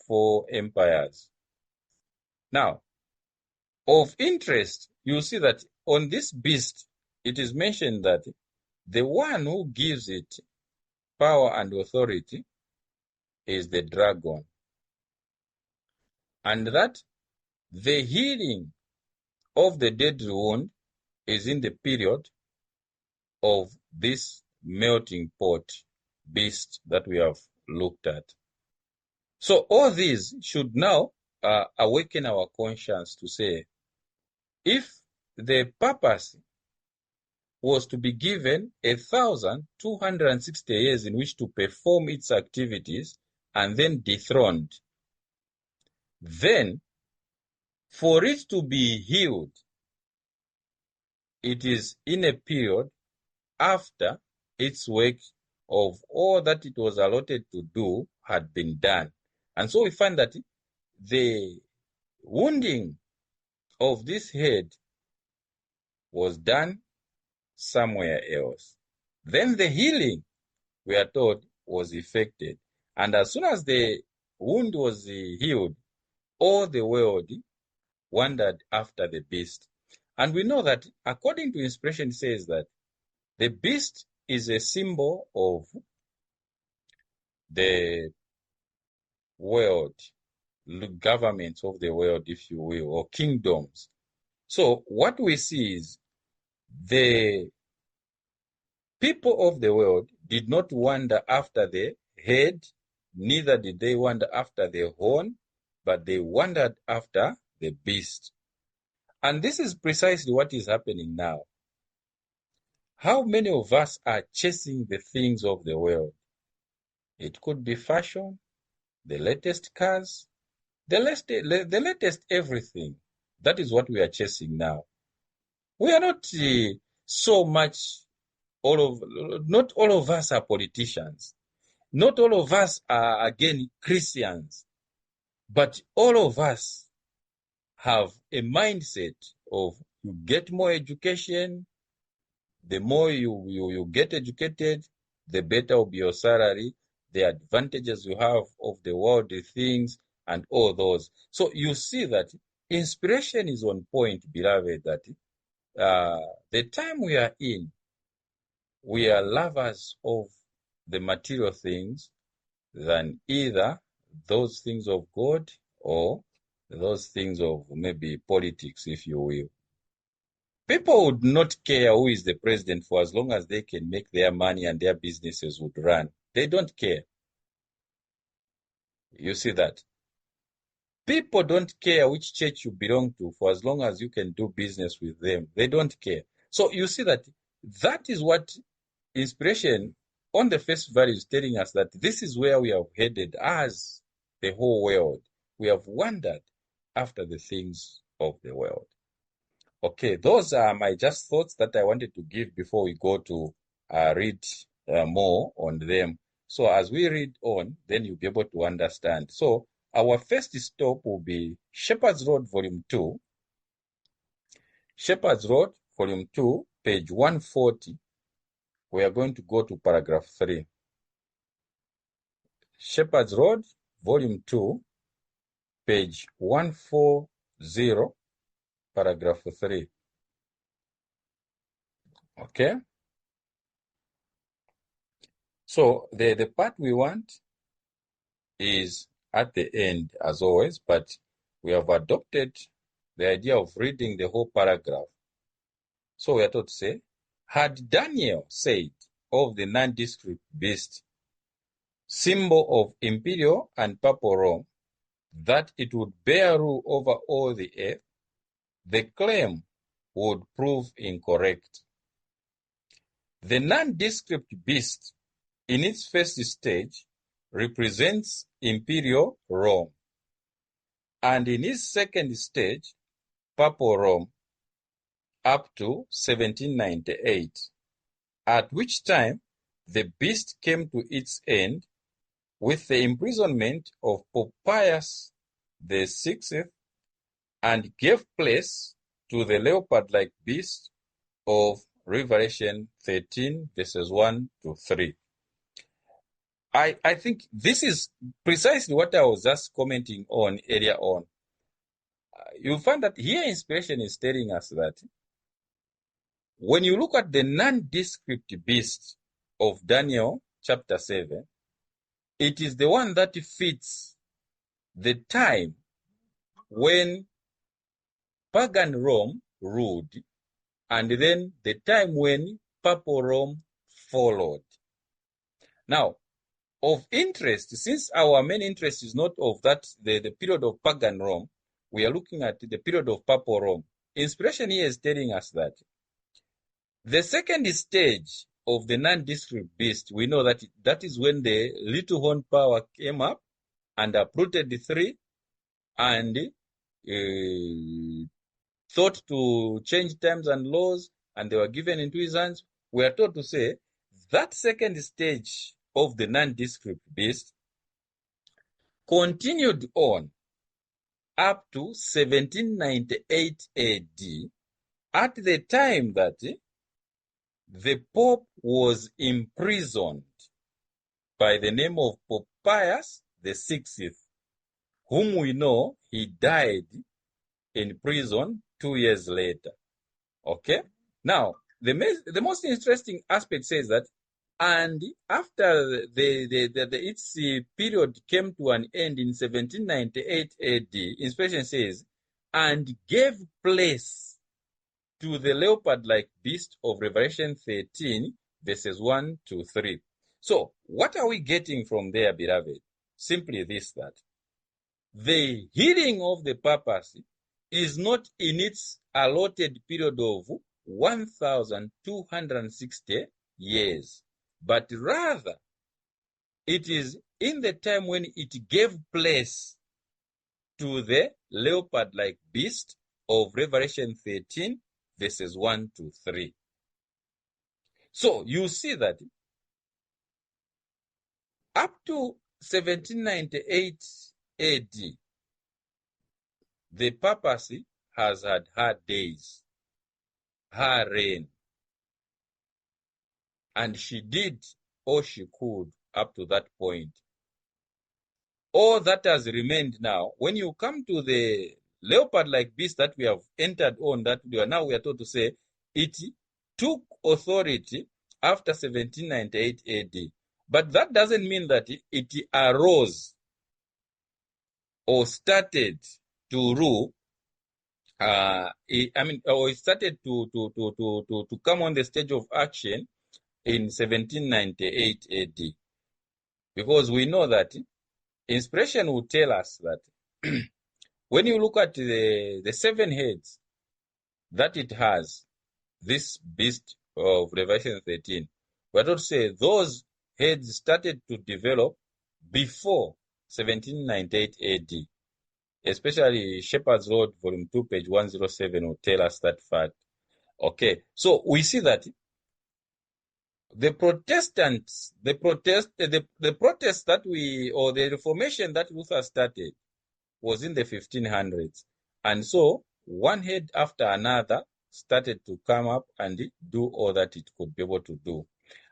four empires. Now, of interest, you see that on this beast, it is mentioned that the one who gives it power and authority is the dragon. And that the healing of the deadly wound is in the period of this melting pot beast that we have looked at. So all these should now awaken our conscience to say, if the purpose was to be given 1,260 years in which to perform its activities and then dethroned, then for it to be healed, it is in a period after its work of all that it was allotted to do had been done. And so we find that the wounding of this head was done somewhere else. Then the healing, we are told, was effected. And as soon as the wound was healed, all the world wondered after the beast. And we know that according to inspiration, it says that the beast is a symbol of the world, governments of the world, if you will, or kingdoms. So what we see is the people of the world did not wander after the head, neither did they wander after the horn, but they wandered after the beast. And this is precisely what is happening now. How many of us are chasing the things of the world? It could be fashion, the latest cars, the latest everything. That is what we are chasing now. We are not so much, not all of us are politicians. Not all of us are, again, Christians. But all of us have a mindset of you get more education, the more you get educated, the better will be your salary, the advantages you have of the worldly things, and all those. So you see that inspiration is on point, beloved, that the time we are in, we are lovers of the material things than either those things of God or those things of maybe politics, if you will. People would not care who is the president for as long as they can make their money and their businesses would run. They don't care. You see that? People don't care which church you belong to for as long as you can do business with them. They don't care. So you see that is what inspiration on the face value is telling us, that this is where we have headed as the whole world. We have wandered after the things of the world. Okay, those are my just thoughts that I wanted to give before we go to read more on them. So as we read on, then you'll be able to understand. So our first stop will be Shepherd's Road, Volume 2. Shepherd's Road, Volume 2, page 140. We are going to go to paragraph 3. Shepherd's Road, Volume 2, page 140, paragraph 3. Okay? So the part we want is at the end, as always, but we have adopted the idea of reading the whole paragraph. So we are taught to say, had Daniel said of the nondescript beast, symbol of imperial and papal Rome, that it would bear rule over all the earth, the claim would prove incorrect. The nondescript beast in its first stage represents imperial Rome, and in its second stage, Papal Rome, up to 1798, at which time the beast came to its end with the imprisonment of Pope Pius VI and gave place to the leopard-like beast of Revelation 13, verses 1 to 3. I think this is precisely what I was just commenting on earlier on. You'll find that here inspiration is telling us that when you look at the nondescript beast of Daniel chapter 7, it is the one that fits the time when pagan Rome ruled, and then the time when Papal Rome followed. Now, of interest, since our main interest is not of that the period of pagan Rome, we are looking at the period of Papal Rome. Inspiration here is telling us that the second stage of the nondescript beast, we know that that is when the little horn power came up and uprooted the three and thought to change times and laws, and they were given into his hands. We are told to say that second stage of the nondescript beast continued on up to 1798 AD, at the time that the Pope was imprisoned by the name of Pope Pius VI, whom we know he died in prison 2 years later. Okay? Now, the most interesting aspect says that, and after its period came to an end in 1798 AD, inspiration says, and gave place to the leopard-like beast of Revelation 13, verses 1 to 3. So, what are we getting from there, beloved? Simply this, that the healing of the papacy is not in its allotted period of 1,260 years, but rather it is in the time when it gave place to the leopard-like beast of Revelation 13, verses 1 to 3. So you see that up to 1798 AD, the papacy has had her days, her reign, and she did all she could up to that point. All that has remained now, when you come to the leopard-like beast that we have entered on, that we are told to say, it took authority after 1798 AD. But that doesn't mean that it arose or started to rule. Or it started to come on the stage of action in 1798 AD. Because we know that inspiration will tell us that when you look at the 7 heads that it has, this beast of Revelation 13, we are told to say those heads started to develop before 1798 AD. Especially Shepherd's Road, Volume 2, page 107 will tell us that fact. Okay, so we see that the Protestants, the protest that or the Reformation that Luther started was in the 1500s. And so one head after another started to come up and do all that it could be able to do.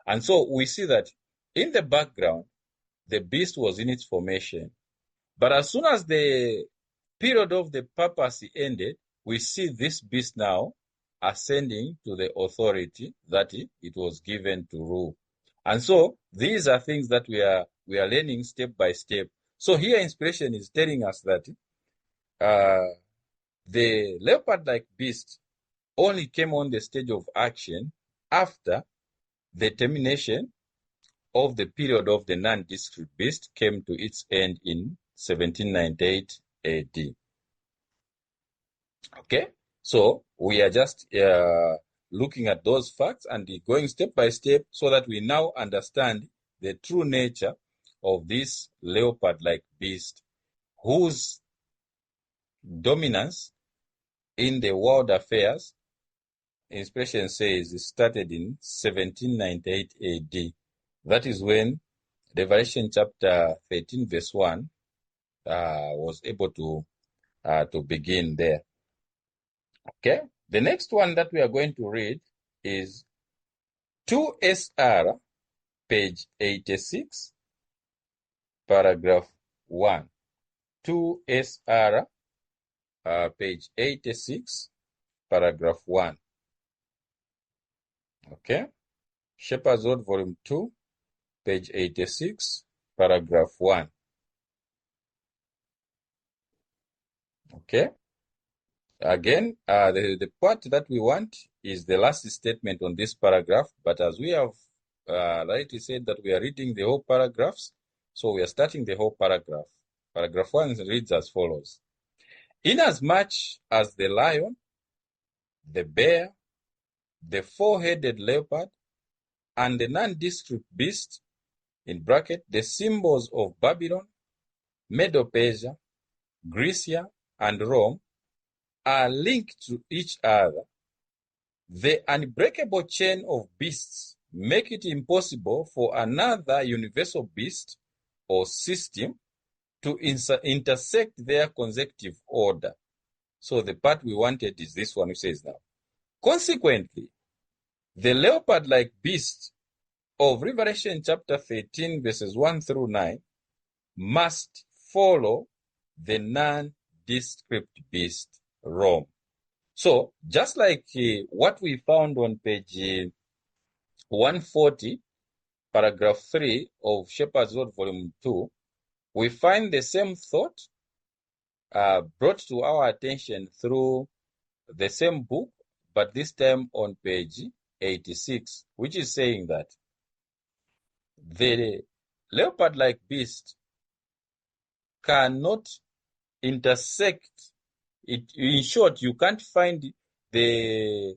And so we see that in the background, the beast was in its formation. But as soon as the period of the papacy ended, we see this beast now ascending to the authority that it was given to rule. And so these are things that we are learning step by step. So here inspiration is telling us that the leopard-like beast only came on the stage of action after the termination of the period of the nondescript beast came to its end in 1798 AD. Okay, so we are just looking at those facts and going step by step so that we now understand the true nature of this leopard-like beast, whose dominance in the world affairs, inspection says, started in 1798 AD. That is when Revelation chapter 13 verse 1 was able to begin there. Okay, the next one that we are going to read is 2SR, page 86, paragraph 1. 2SR, page 86, paragraph 1. Okay, Shepherd's Word, volume 2, page 86, paragraph 1. Okay, again, the part that we want is the last statement on this paragraph, but as we have rightly said that we are reading the whole paragraphs, so we are starting the whole paragraph. Paragraph 1 reads as follows. Inasmuch as the lion, the bear, the four-headed leopard, and the nondescript beast, in bracket, the symbols of Babylon, Medo-Persia, Grecia, and Rome, are linked to each other, the unbreakable chain of beasts make it impossible for another universal beast or system to intersect their consecutive order. So the part we wanted is this one, which says now, consequently, the leopard-like beast of Revelation chapter 13 verses 1 through 9 must follow the nondescript beast, Rome. So just like what we found on page 140, paragraph 3 of Shepherd's Word, volume 2, we find the same thought brought to our attention through the same book, but this time on page 86, which is saying that the leopard-like beast cannot intersect it. In short, you can't find the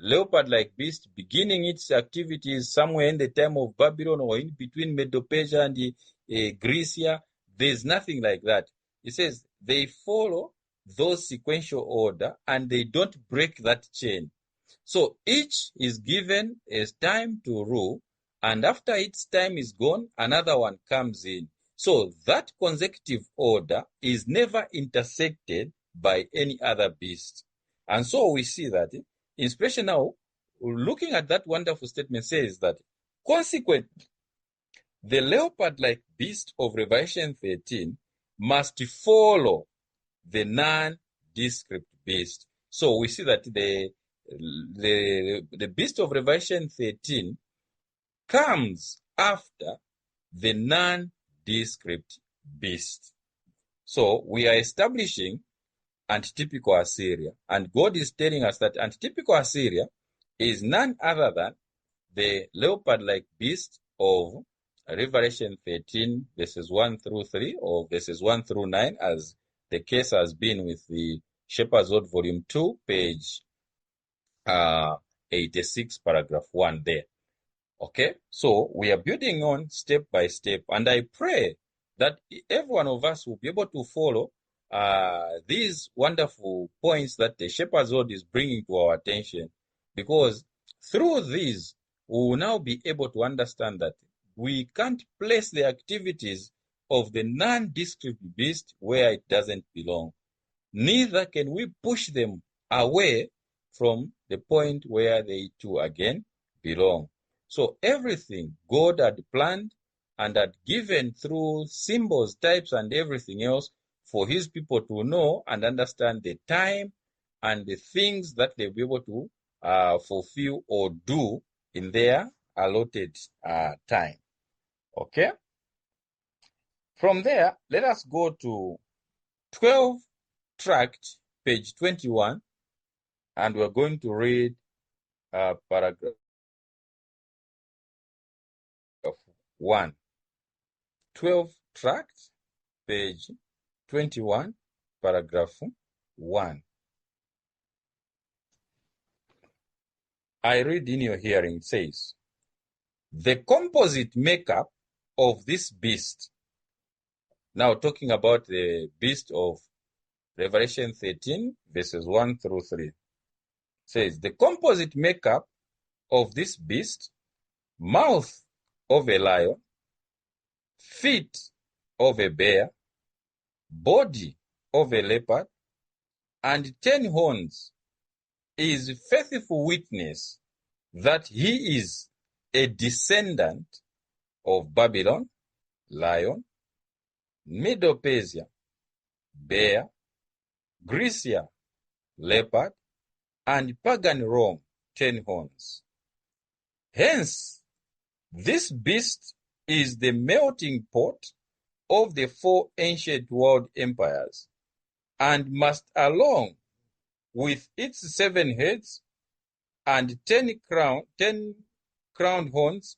leopard-like beast beginning its activities somewhere in the time of Babylon or in between Medo-Persia and Grecia. There's nothing like that. It says they follow those sequential order and they don't break that chain. So each is given a time to rule, and after its time is gone, another one comes in. So that consecutive order is never intersected by any other beast. And so we see that, especially now, looking at that wonderful statement says that, consequently, the leopard-like beast of Revelation 13 must follow the nondescript beast. So we see that the beast of Revelation 13 comes after the nondescript beast. So we are establishing antitypical Assyria, and God is telling us that antitypical Assyria is none other than the leopard-like beast of Revelation 13 verses 1 through 3 or verses 1 through 9, as the case has been with the Shepherd's Word, volume 2, page 86, paragraph 1 there. Okay, so we are building on step by step, and I pray that every one of us will be able to follow these wonderful points that the Shepherd's Word is bringing to our attention, because through these we will now be able to understand that we can't place the activities of the nondescript beast where it doesn't belong. Neither can we push them away from the point where they too again belong. So everything God had planned and had given through symbols, types, and everything else for his people to know and understand the time and the things that they'll be able to fulfill or do in their allotted time. Okay? From there, let us go to 12 tract, page 21, and we're going to read paragraph 1. 12 tract, page 21, paragraph 1. I read in your hearing. It says, the composite makeup of this beast, now talking about the beast of Revelation 13, verses 1 through 3, says, the composite makeup of this beast, mouth of a lion, feet of a bear, body of a leopard, and 10 horns, is faithful witness that he is a descendant of Babylon, lion, Medo-Persia, bear, Grecia, leopard, and pagan Rome, 10 horns. Hence, this beast is the melting pot of the 4 ancient world empires, and must, along with its 7 heads and 10 crowned horns,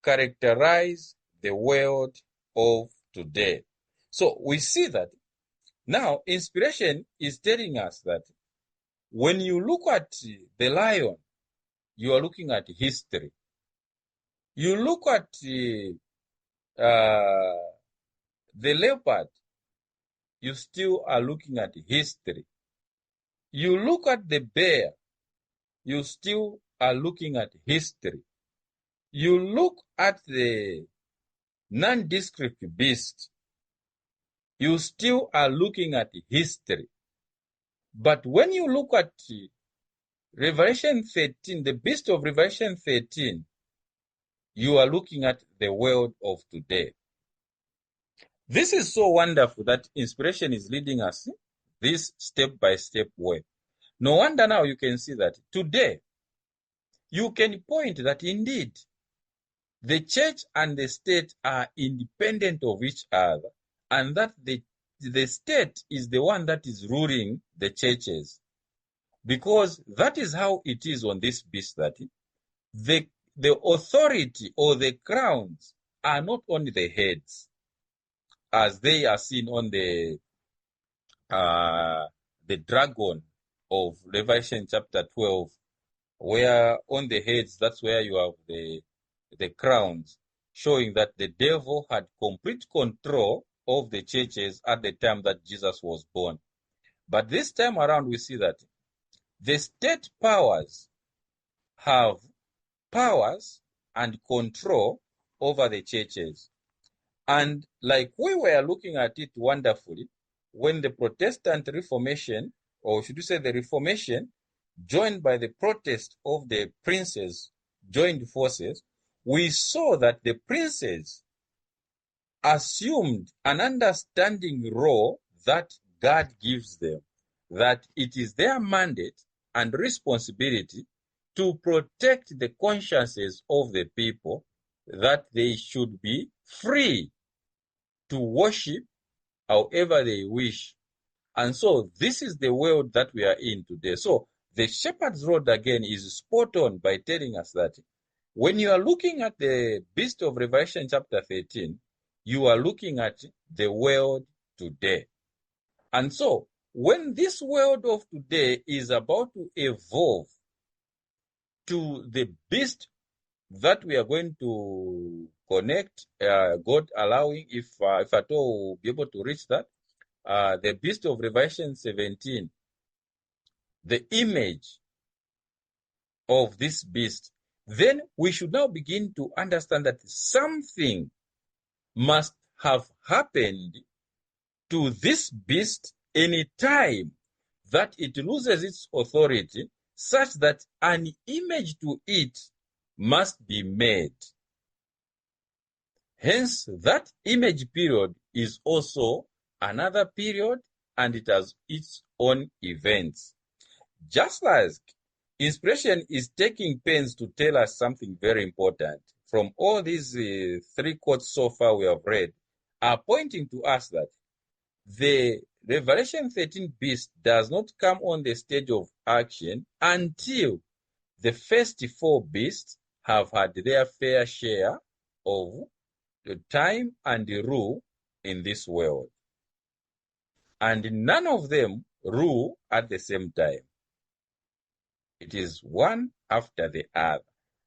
characterize the world of today. So we see that now inspiration is telling us that when you look at the lion, you are looking at history. You look at the leopard, you still are looking at history. You look at the bear, you still are looking at history. You look at the nondescript beast, you still are looking at history. But when you look at Revelation 13, the beast of Revelation 13, you are looking at the world of today. This is so wonderful that inspiration is leading us this step-by-step way. No wonder now you can see that today you can point that indeed the church and the state are independent of each other, and that the state is the one that is ruling the churches. Because that is how it is on this beast, that the authority or the crowns are not on the heads, as they are seen on the dragon of Revelation chapter 12, where on the heads, that's where you have the crowns, showing that the devil had complete control of the churches at the time that Jesus was born. But this time around, we see that the state powers have powers and control over the churches. And like we were looking at it wonderfully, when the Protestant Reformation, or should you say the Reformation, joined by the protest of the princes, joined forces, we saw that the princes assumed an understanding role that God gives them, that it is their mandate and responsibility to protect the consciences of the people, that they should be free to worship however they wish. And so this is the world that we are in today. So the shepherd's rod again is spot on by telling us that when you are looking at the beast of Revelation chapter 13, you are looking at the world today. And so when this world of today is about to evolve to the beast that we are going to connect, God allowing, if at all we'll be able to reach that, the beast of Revelation 17, the image of this beast, then we should now begin to understand that something must have happened to this beast any time that it loses its authority, such that an image to it must be made. Hence, that image period is also another period, and it has its own events. Just as inspiration is taking pains to tell us something very important, from all these 3 quotes so far we have read, are pointing to us that the Revelation 13 beast does not come on the stage of action until the first 4 beasts have had their fair share of the time and the rule in this world. and none of them rule at the same time. It is one after the other.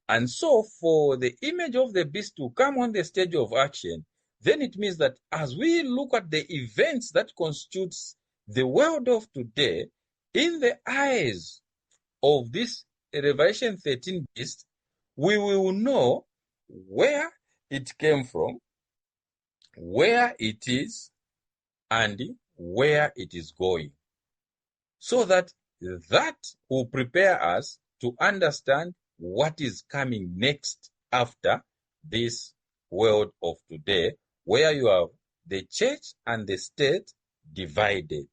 And so for the image of the beast to come on the stage of action, then it means that as we look at the events that constitutes the world of today, in the eyes of this Revelation 13 beast, we will know where it came from, where it is, and where it is going. So that will prepare us to understand what is coming next after this world of today, where you have the church and the state divided.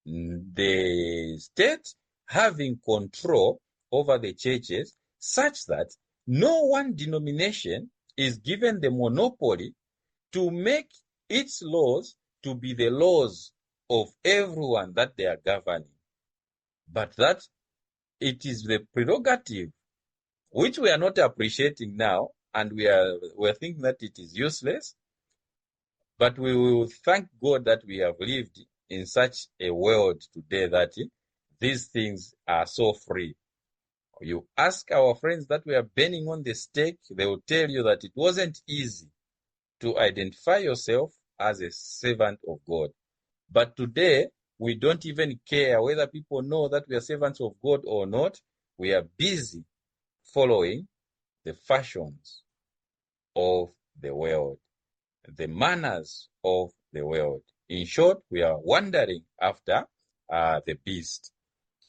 The state having control over the churches such that no one denomination is given the monopoly to make its laws to be the laws of everyone that they are governing, but that it is the prerogative which we are not appreciating now, and we're thinking that it is useless, but we will thank God that we have lived in such a world today that these things are so free. You ask our friends that we are burning on the stake, they will tell you that it wasn't easy to identify yourself as a servant of God. But today, we don't even care whether people know that we are servants of God or not. We are busy following the fashions of the world, the manners of the world. In short, we are wandering after the beast.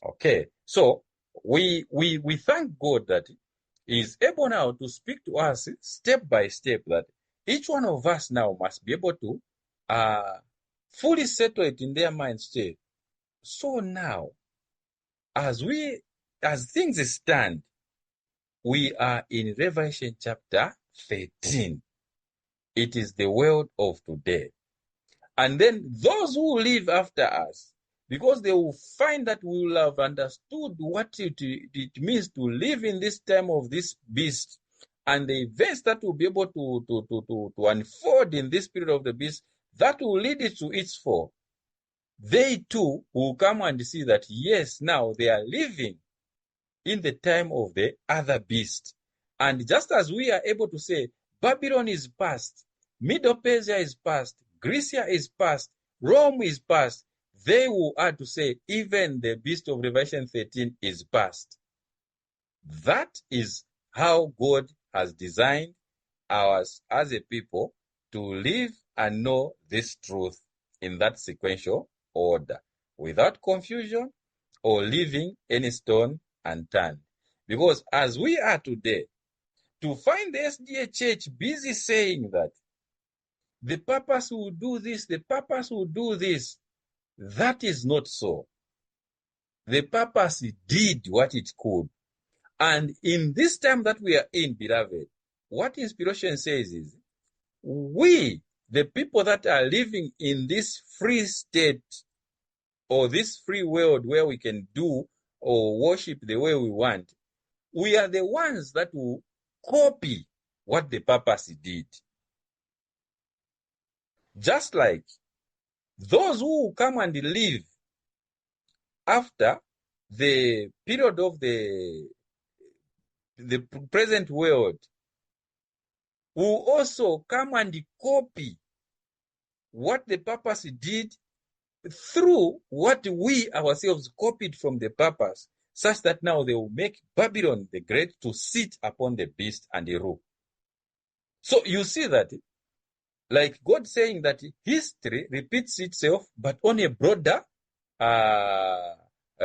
Okay, so we thank God that He is able now to speak to us step by step, that each one of us now must be able to fully settle it in their minds. Say, so now, as things stand, we are in Revelation chapter 13. It is the world of today. And then those who live after us, because they will find that we will have understood what it means to live in this time of this beast, and the events that will be able to unfold in this period of the beast, that will lead it to its fall. They too will come and see that, yes, now they are living in the time of the other beast. And just as we are able to say, Babylon is past, Medo-Persia is past, Grecia is past, Rome is past, they will add to say, even the beast of Revelation 13 is past. That is how God has designed us as a people to live and know this truth in that sequential order, without confusion or leaving any stone unturned. Because as we are today, to find the SDA church busy saying that the purpose will do this, the purpose will do this, that is not so. The purpose did what it could. And in this time that we are in, beloved, what inspiration says is, we, the people that are living in this free state or this free world where we can do or worship the way we want, we are the ones that will copy what the purpose did. Just like those who come and live after the period of the present world will also come and copy what the purpose did through what we ourselves copied from the purpose, such that now they will make Babylon the Great to sit upon the beast and rule. So you see that, like God saying that history repeats itself, but on a broader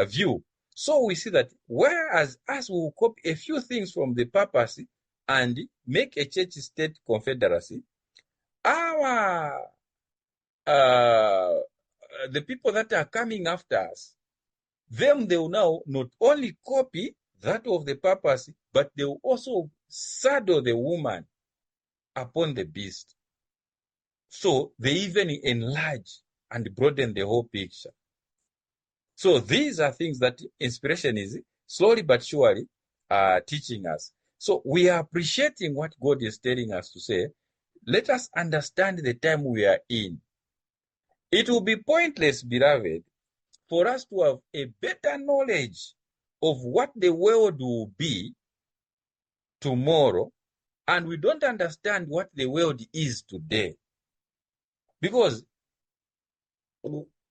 view. So we see that whereas us will copy a few things from the purpose and make a church-state confederacy, our the people that are coming after us, them they will now not only copy that of the purpose, but they will also saddle the woman upon the beast. So they even enlarge and broaden the whole picture. So these are things that inspiration is slowly but surely teaching us. So we are appreciating what God is telling us to say. Let us understand the time we are in. It will be pointless, beloved, for us to have a better knowledge of what the world will be tomorrow, and we don't understand what the world is today. Because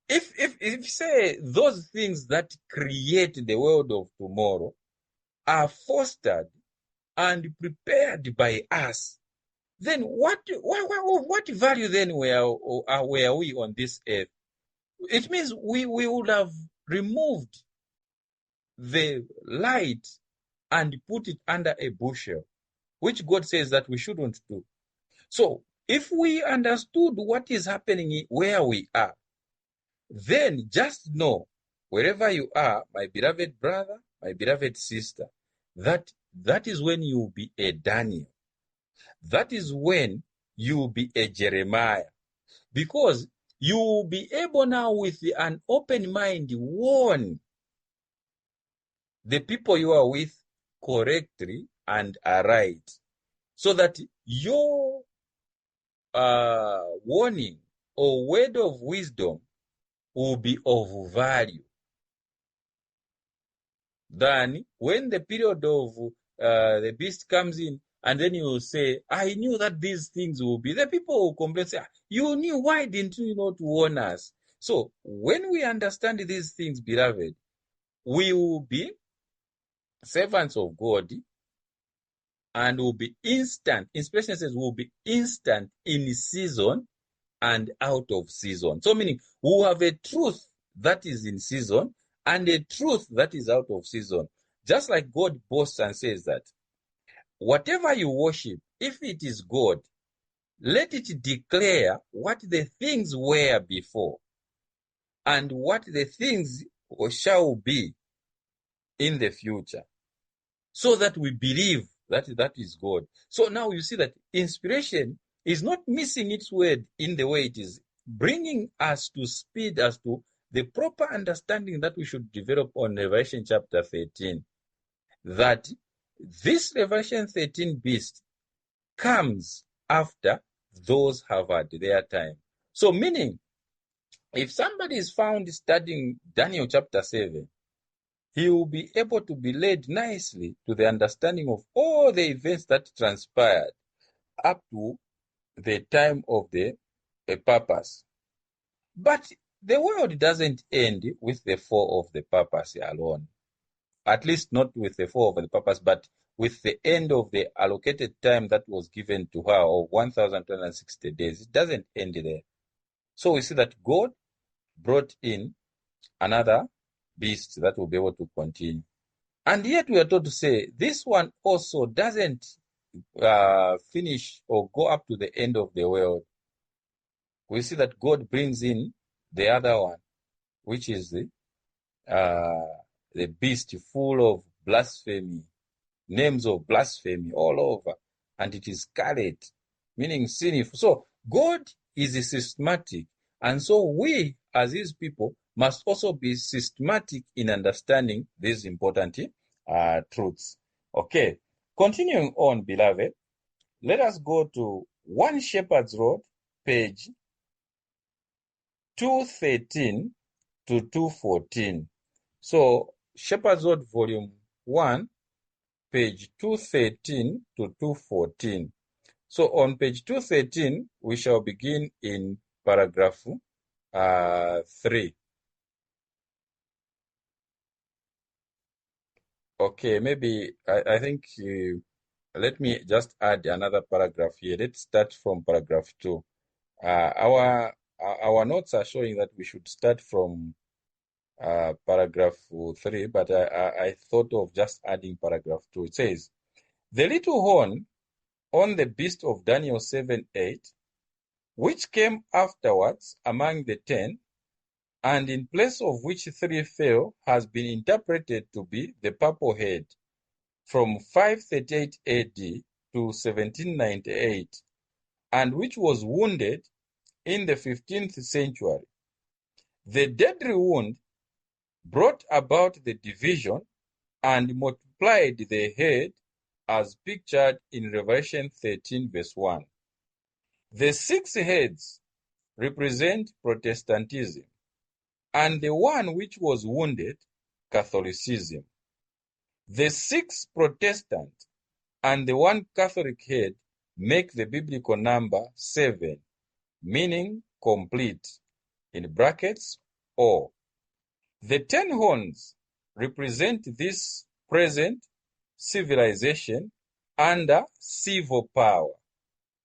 if say those things that create the world of tomorrow are fostered and prepared by us, then what value then were we on this earth? It means we would have removed the light and put it under a bushel, which God says that we shouldn't do. So if we understood what is happening where we are, then just know, wherever you are, my beloved brother, my beloved sister, that is when you will be a Daniel. That is when you will be a Jeremiah. Because you will be able now with an open mind warn the people you are with correctly and aright, so that your warning or word of wisdom will be of value than when the period of the beast comes in, and then you will say, I knew that these things will be. The people will complain, say, you knew, why didn't you not warn us? So when we understand these things, beloved, we will be servants of God, and will be instant. Inspiration says will be instant in season and out of season. So meaning we will have a truth that is in season and a truth that is out of season. Just like God boasts and says that whatever you worship, if it is God, let it declare what the things were before and what the things shall be in the future, so that we believe that is God. So now you see that inspiration is not missing its word in the way it is bringing us to speed as to the proper understanding that we should develop on Revelation chapter 13. That this Revelation 13 beast comes after those have had their time. So meaning, if somebody is found studying Daniel chapter 7, he will be able to be led nicely to the understanding of all the events that transpired up to the time of the purpose. But the world doesn't end with the fall of the purpose alone. At least not with the fall of the purpose, but with the end of the allocated time that was given to her of 1,260 days. It doesn't end there. So we see that God brought in another beast that will be able to continue. And yet we are told to say this one also doesn't finish or go up to the end of the world. We see that God brings in the other one, which is the beast full of blasphemy, names of blasphemy all over, and it is scarlet, meaning sinful. So God is systematic, and so we as his people must also be systematic in understanding these important truths. Okay, continuing on, beloved, let us go to 1 Shepherd's Road, page 213 to 214. So Shepherd's Road, volume 1, page 213 to 214. So on page 213, we shall begin in paragraph 3. Okay, maybe I think let me just add another paragraph here. Let's start from paragraph 2. Our notes are showing that we should start from paragraph 3, but I thought of just adding paragraph 2. It says, the little horn on the beast of Daniel 7:8, which came afterwards among the 10, and in place of which 3 fell, has been interpreted to be the purple head from 538 AD to 1798, and which was wounded in the 15th century. The deadly wound brought about the division and multiplied the head as pictured in Revelation 13 verse 1. The 6 heads represent Protestantism, and the one which was wounded, Catholicism. The 6 Protestant and the 1 Catholic head make the biblical number 7, meaning complete, in brackets, or. The 10 horns represent this present civilization under civil power.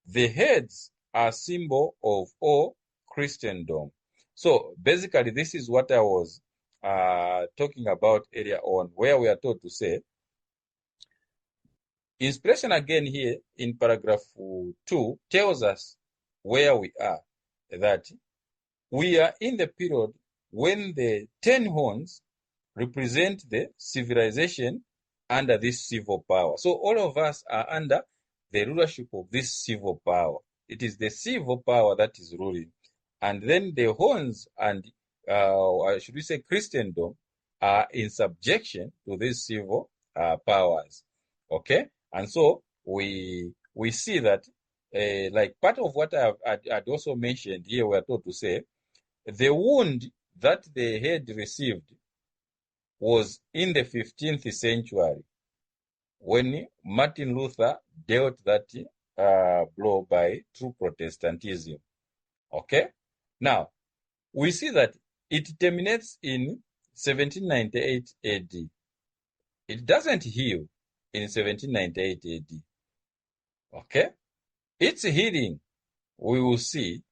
The heads are symbol of all Christendom. So basically, this is what I was talking about earlier on, where we are told to say, inspiration again here in paragraph 2 tells us where we are, that we are in the period when the 10 horns represent the civilization under this civil power. So all of us are under the rulership of this civil power. It is the civil power that is ruling. And then the horns and, should we say, Christendom are in subjection to these civil powers. Okay? And so we see that, like part of what I'd also mentioned here, we are told to say, the wound that the head received was in the 15th century when Martin Luther dealt that blow by true Protestantism. Okay? Now, we see that it terminates in 1798 AD. It doesn't heal in 1798 AD. Okay? Its healing, we will see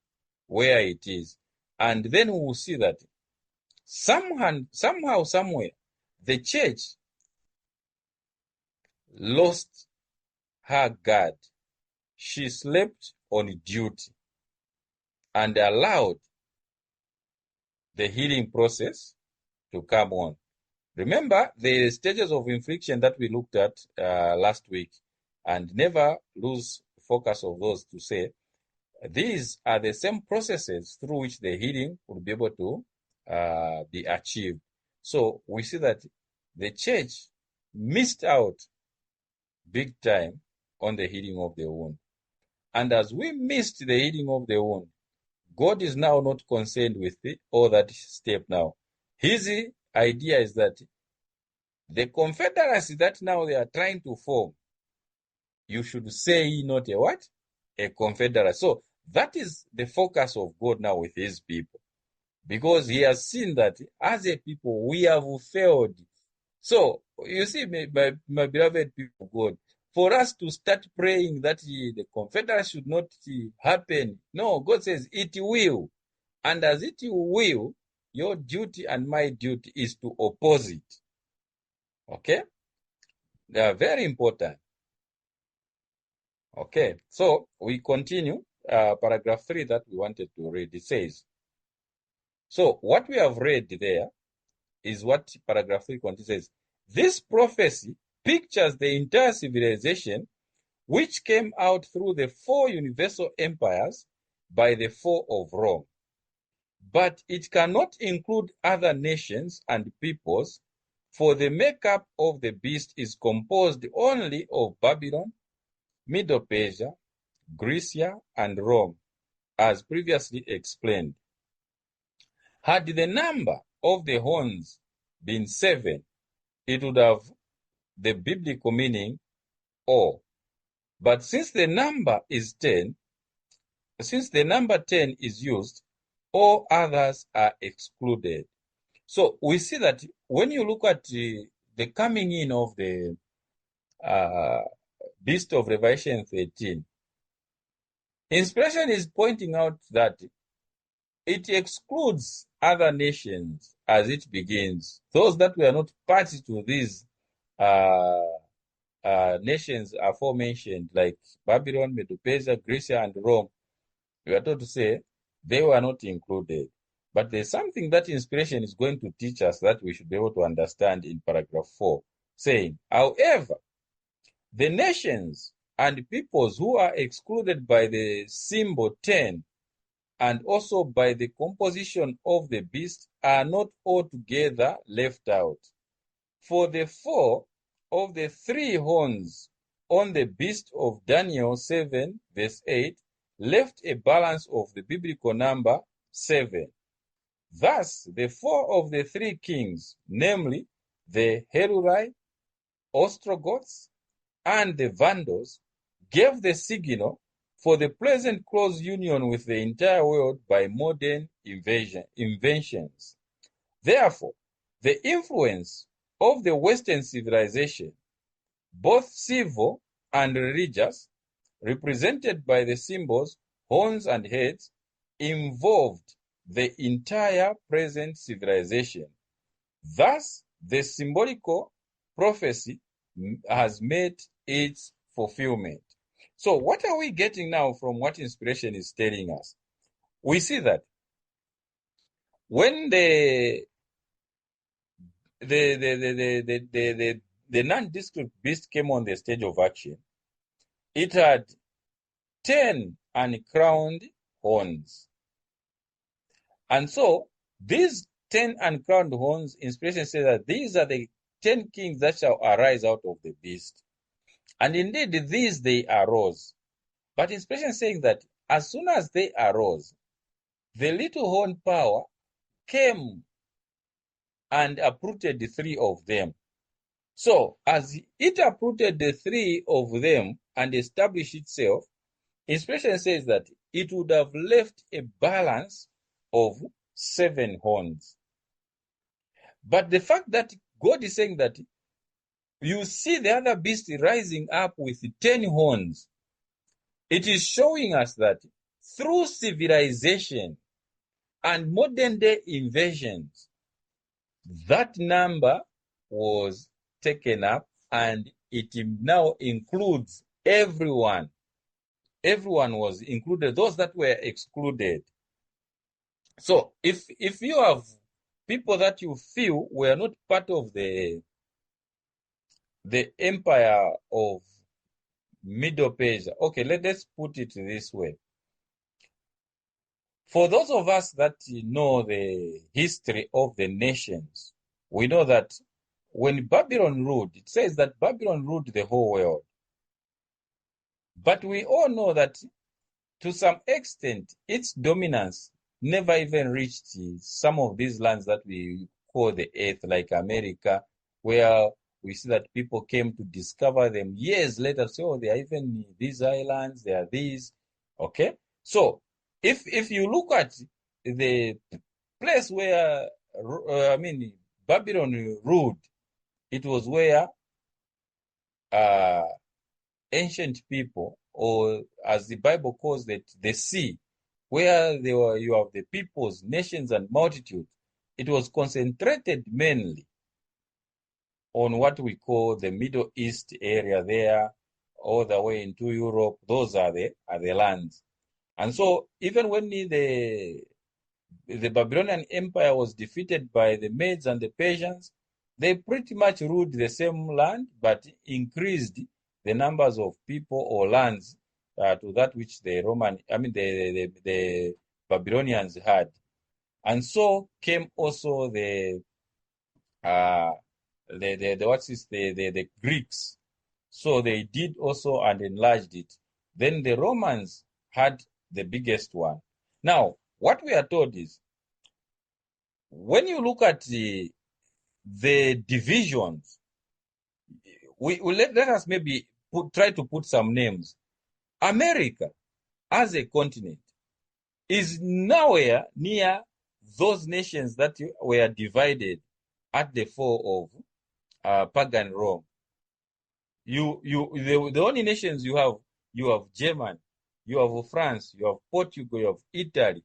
where it is. And then we will see that somehow, somewhere, the church lost her guard. She slept on duty and allowed the healing process to come on. Remember the stages of infliction that we looked at last week, and never lose focus of those to say these are the same processes through which the healing will be able to be achieved. So we see that the church missed out big time on the healing of the wound. And as we missed the healing of the wound, God is now not concerned with all that step now. His idea is that the confederacy that now they are trying to form, you should say not a what? A confederacy. So that is the focus of God now with his people. Because he has seen that as a people, we have failed. So, you see, my beloved people of God, for us to start praying that the confederation should not happen, no, God says it will. And as it will, your duty and my duty is to oppose it. Okay? They are very important. Okay, so we continue. Paragraph 3 that we wanted to read. It says, so what we have read there is what paragraph 3 says. This prophecy pictures the entire civilization which came out through the 4 universal empires by the fall of Rome. But it cannot include other nations and peoples, for the makeup of the beast is composed only of Babylon, Medo-Persia, Grecia, and Rome, as previously explained. Had the number of the horns been 7, it would have the biblical meaning all. But since the number is 10, since the number 10 is used, all others are excluded. So we see that when you look at the coming in of the beast of Revelation 13, inspiration is pointing out that it excludes other nations as it begins. Those that were not party to these nations aforementioned, like Babylon, Medo-Persia, Grecia, and Rome, we are told to say they were not included. But there's something that inspiration is going to teach us that we should be able to understand in paragraph 4, saying, however, the nations and peoples who are excluded by the symbol 10 and also by the composition of the beast are not altogether left out. For the 4 of the 3 horns on the beast of Daniel 7 verse 8 left a balance of the biblical number 7. Thus, the 4 of the 3 kings, namely the Heruli, Ostrogoths, and the Vandals, gave the signal for the present close union with the entire world by modern inventions. Therefore, the influence of the Western civilization, both civil and religious, represented by the symbols, horns and heads, involved the entire present civilization. Thus, the symbolical prophecy has made its fulfillment. So what are we getting now from what inspiration is telling us? We see that when the nondescript beast came on the stage of action, it had 10 uncrowned horns. And so these 10 uncrowned horns, inspiration says that these are the 10 kings that shall arise out of the beast. And indeed, these they arose. But inspiration is saying that as soon as they arose, the little horn power came and uprooted the 3 of them. So as it uprooted the 3 of them and established itself, inspiration says that it would have left a balance of 7 horns. But the fact that God is saying that you see the other beast rising up with 10 horns, it is showing us that through civilization and modern day invasions, that number was taken up and it now includes everyone. Everyone was included, those that were excluded. So if you have people that you feel were not part of the empire of Medo-Persia, okay, let's put it this way. For those of us that know the history of the nations, we know that when Babylon ruled, it says that Babylon ruled the whole world. But we all know that to some extent, its dominance never even reached some of these lands that we call the earth, like America, where we see that people came to discover them years later. So, oh, there are even these islands, there are these. Okay? So, if you look at the place where, Babylon ruled, it was where ancient people, or as the Bible calls it, the sea, where you have the peoples, nations, and multitudes. It was concentrated mainly on what we call the Middle East area there, all the way into Europe. Those are the lands. And so even when the Babylonian Empire was defeated by the Medes and the Persians, they pretty much ruled the same land, but increased the numbers of people or lands to that which the Babylonians had. And so came also the Greeks. So they did also and enlarged it. Then the Romans had the biggest one. Now, what we are told is, when you look at the divisions, let us maybe try to put some names. America, as a continent, is nowhere near those nations that were divided at the fall of pagan Rome. The only nations you have Germany, you have France, you have Portugal, you have Italy,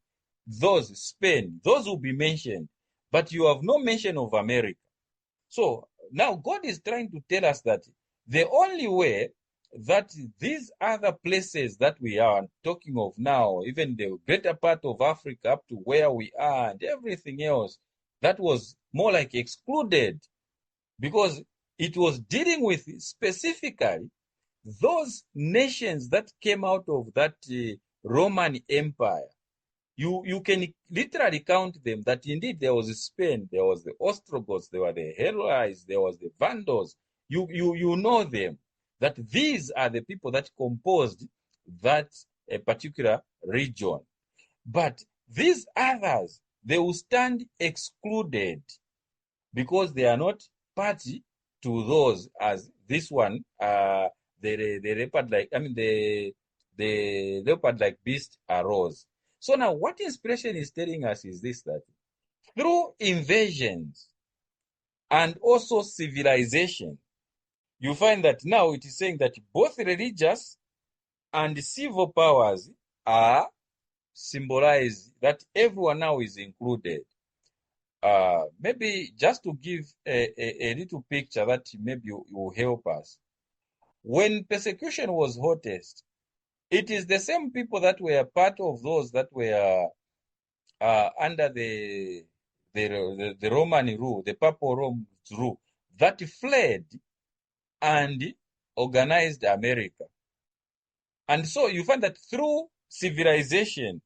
Spain, those will be mentioned, but you have no mention of America. So now God is trying to tell us that the only way that these other places that we are talking of now, even the greater part of Africa up to where we are and everything else, that was more like excluded, because it was dealing with specifically those nations that came out of that Roman Empire. You can literally count them, that indeed there was Spain, there was the Ostrogoths, there were the Heruli, there was the Vandals. You know them, that these are the people that composed that a particular region. But these others, they will stand excluded because they are not party to those as this one, the leopard-like, the leopard-like beast arose. So now what inspiration is telling us is this, that through invasions and also civilization, you find that now it is saying that both religious and civil powers are symbolized, that everyone now is included. Maybe just to give a little picture that maybe will help us. When persecution was hottest, it is the same people that were part of those that were under the Roman rule, the Papal Rome rule, that fled and organized America. And so you find that through civilization,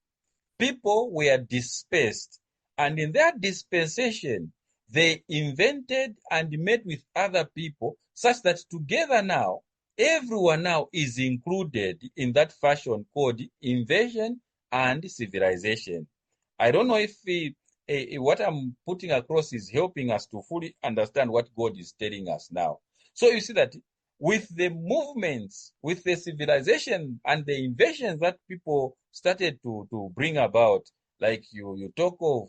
people were dispersed. And in their dispensation, they invented and met with other people such that together now, everyone now is included in that fashion called invasion and civilization. I don't know if what I'm putting across is helping us to fully understand what God is telling us now. So you see that with the movements, with the civilization and the invasions that people started to bring about, like you talk of,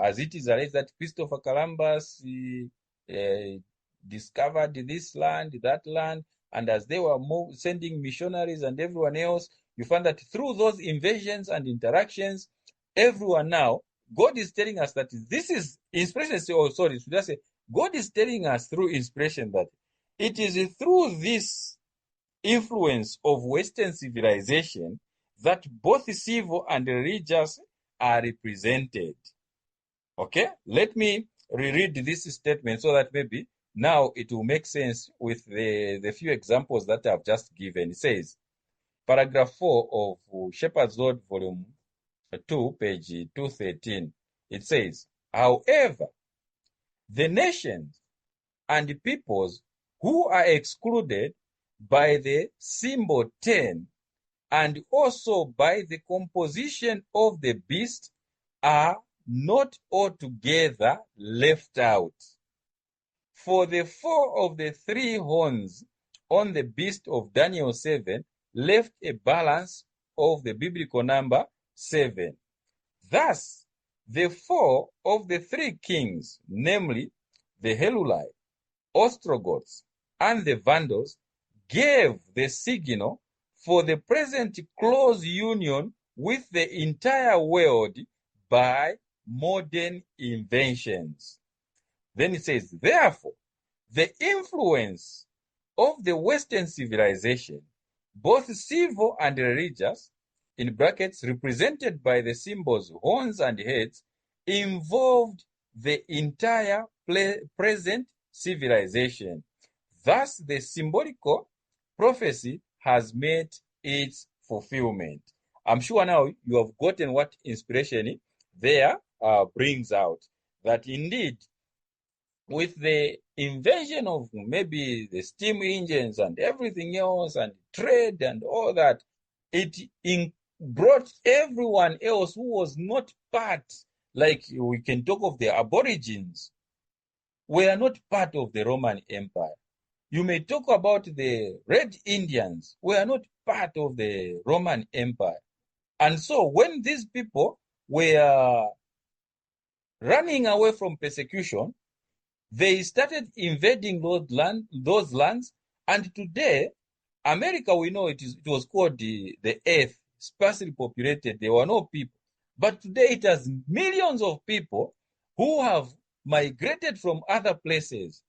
as it is alleged that Christopher Columbus discovered this land, that land, and as they were sending missionaries and everyone else, you find that through those invasions and interactions, everyone now, God is telling us that this is inspiration. Oh, sorry, should I say, God is telling us through inspiration that it is through this influence of Western civilization that both civil and religious are represented. Okay, let me reread this statement so that maybe now it will make sense with the few examples that I've just given. It says, paragraph 4 of Shepherd's Lord, volume 2, page 213. It says, however, the nations and peoples who are excluded by the symbol 10 and also by the composition of the beast are not altogether left out. For the 4 of the 3 horns on the beast of Daniel 7 left a balance of the biblical number 7. Thus, the 4 of the 3 kings, namely the Heruli, Ostrogoths, and the Vandals, gave the signal for the present close union with the entire world by modern inventions. Then it says, therefore, the influence of the Western civilization, both civil and religious, in brackets represented by the symbols horns and heads, involved the entire present civilization. Thus, the symbolical prophecy has met its fulfillment. I'm sure now you have gotten what inspiration there brings out. That indeed, with the invention of maybe the steam engines and everything else and trade and all that, it brought everyone else who was not part, like we can talk of the Aborigines, were not part of the Roman Empire. You may talk about the Red Indians, were not part of the Roman Empire. And so when these people were running away from persecution, they started invading those lands. And today, America, we know it was called the Earth, sparsely populated. There were no people. But today it has millions of people who have migrated from other places.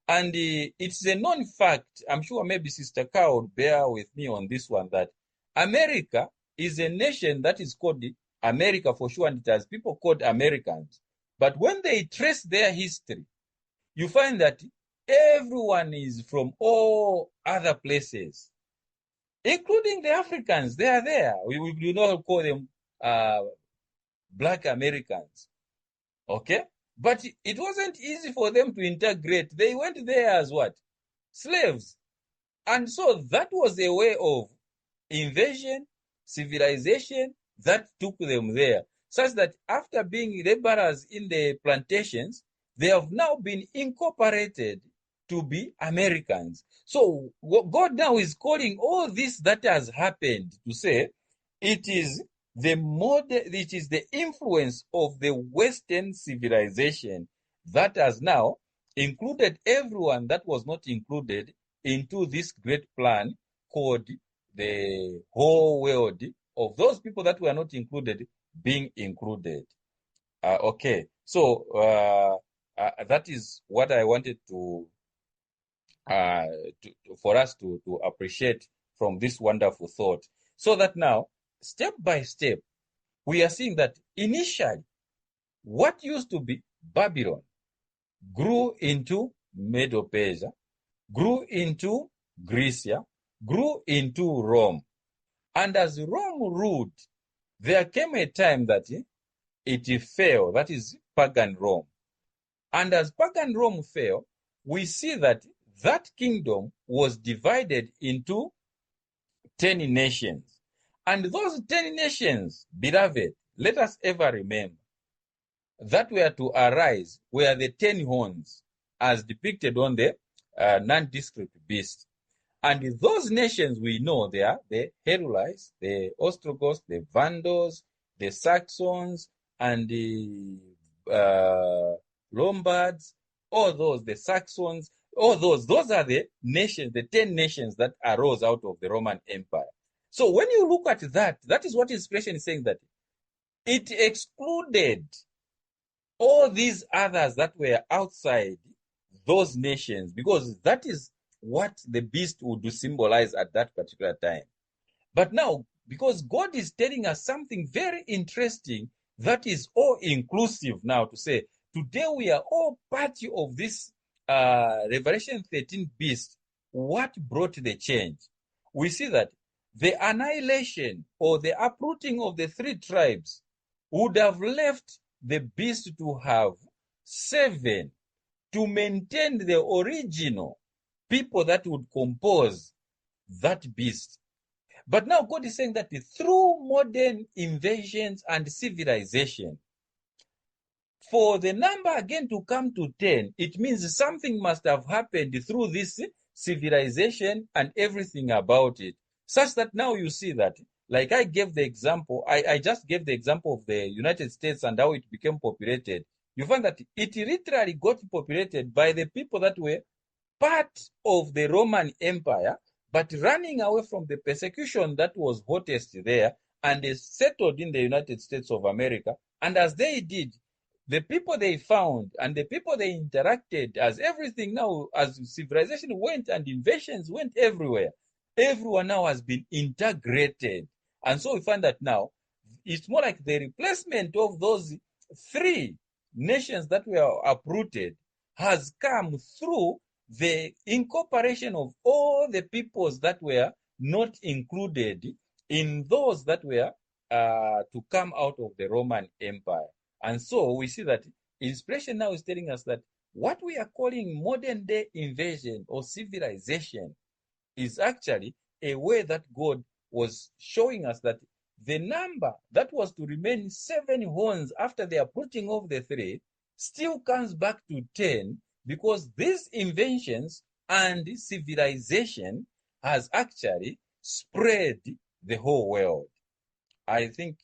And it's a known fact, I'm sure maybe Sister Carol would bear with me on this one, that America is a nation that is called America for sure, and it has people called Americans. But when they trace their history, you find that everyone is from all other places, including the Africans. They are there. We do not call them Black Americans. Okay? But it wasn't easy for them to integrate. They went there as what? Slaves. And so that was a way of invasion, civilization that took them there, such that after being laborers in the plantations, they have now been incorporated to be Americans. So God now is calling all this that has happened to say it is the influence of the Western civilization that has now included everyone that was not included into this great plan called the whole world, of those people that were not included being included. Okay, so that is what I wanted uh, for us to appreciate from this wonderful thought. So that now, step by step, we are seeing that initially, what used to be Babylon grew into Medo-Persia, grew into Grecia, grew into Rome. And as Rome ruled, there came a time that it fell, that is pagan Rome. And as pagan Rome fell, we see that that kingdom was divided into 10 nations. And those 10 nations, beloved, let us ever remember, that were to arise were the 10 horns, as depicted on the nondescript beast. And those nations we know, they are the Herulites, the Ostrogoths, the Vandals, the Saxons, and the Lombards, all those, the Saxons, all those are the nations, the 10 nations that arose out of the Roman Empire. So when you look at that, that is what inspiration is saying, that it excluded all these others that were outside those nations, because that is what the beast would symbolize at that particular time. But now, because God is telling us something very interesting that is all-inclusive now, to say, today we are all party of this Revelation 13 beast. What brought the change? We see that the annihilation or the uprooting of the 3 tribes would have left the beast to have 7 to maintain the original people that would compose that beast. But now God is saying that through modern invasions and civilization, for the number again to come to 10, it means something must have happened through this civilization and everything about it, such that now you see that, like I gave the example, I just gave the example of the United States and how it became populated. You find that it literally got populated by the people that were part of the Roman Empire, but running away from the persecution that was hottest there, and they settled in the United States of America. And as they did, the people they found and the people they interacted, as everything now, as civilization went and invasions went everywhere, everyone now has been integrated. And so we find that now it's more like the replacement of those 3 nations that were uprooted has come through the incorporation of all the peoples that were not included in those that were to come out of the Roman Empire. And so we see that inspiration now is telling us that what we are calling modern day invasion or civilization is actually a way that God was showing us that the number that was to remain 7 horns after the uprooting of the 3 still comes back to 10, because these inventions and civilization has actually spread the whole world. I think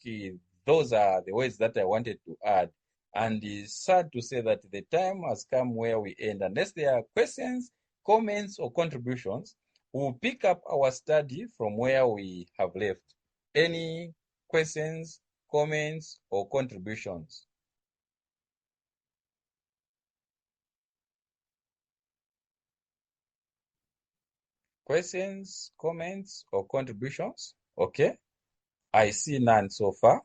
those are the words that I wanted to add. And it's sad to say that the time has come where we end. Unless there are questions, comments, or contributions, we'll pick up our study from where we have left. Any questions, comments, or contributions? Questions, comments, or contributions? Okay. I see none so far.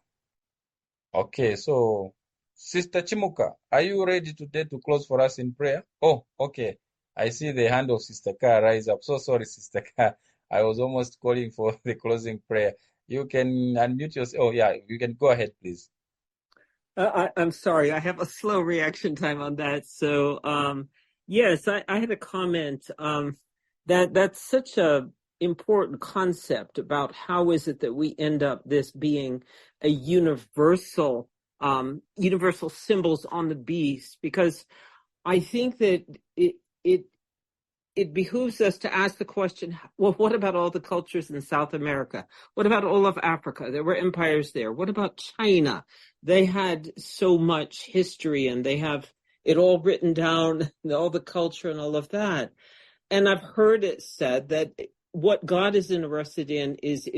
Okay, so Sister Chimuka, are you ready today to close for us in prayer? Oh, okay. I see the hand of Sister Car rise up. So sorry, Sister Car. I was almost calling for the closing prayer. You can unmute yourself. Oh, yeah, you can go ahead, please. I'm sorry, I have a slow reaction time on that. So, yes, I had a comment. That's such a important concept about how is it that we end up this being a universal symbols on the beast, because I think that it behooves us to ask the question, well, what about all the cultures in South America? What about all of Africa? There were empires there. What about China? They had so much history and they have it all written down, all the culture and all of that. And I've heard it said that what God is interested in is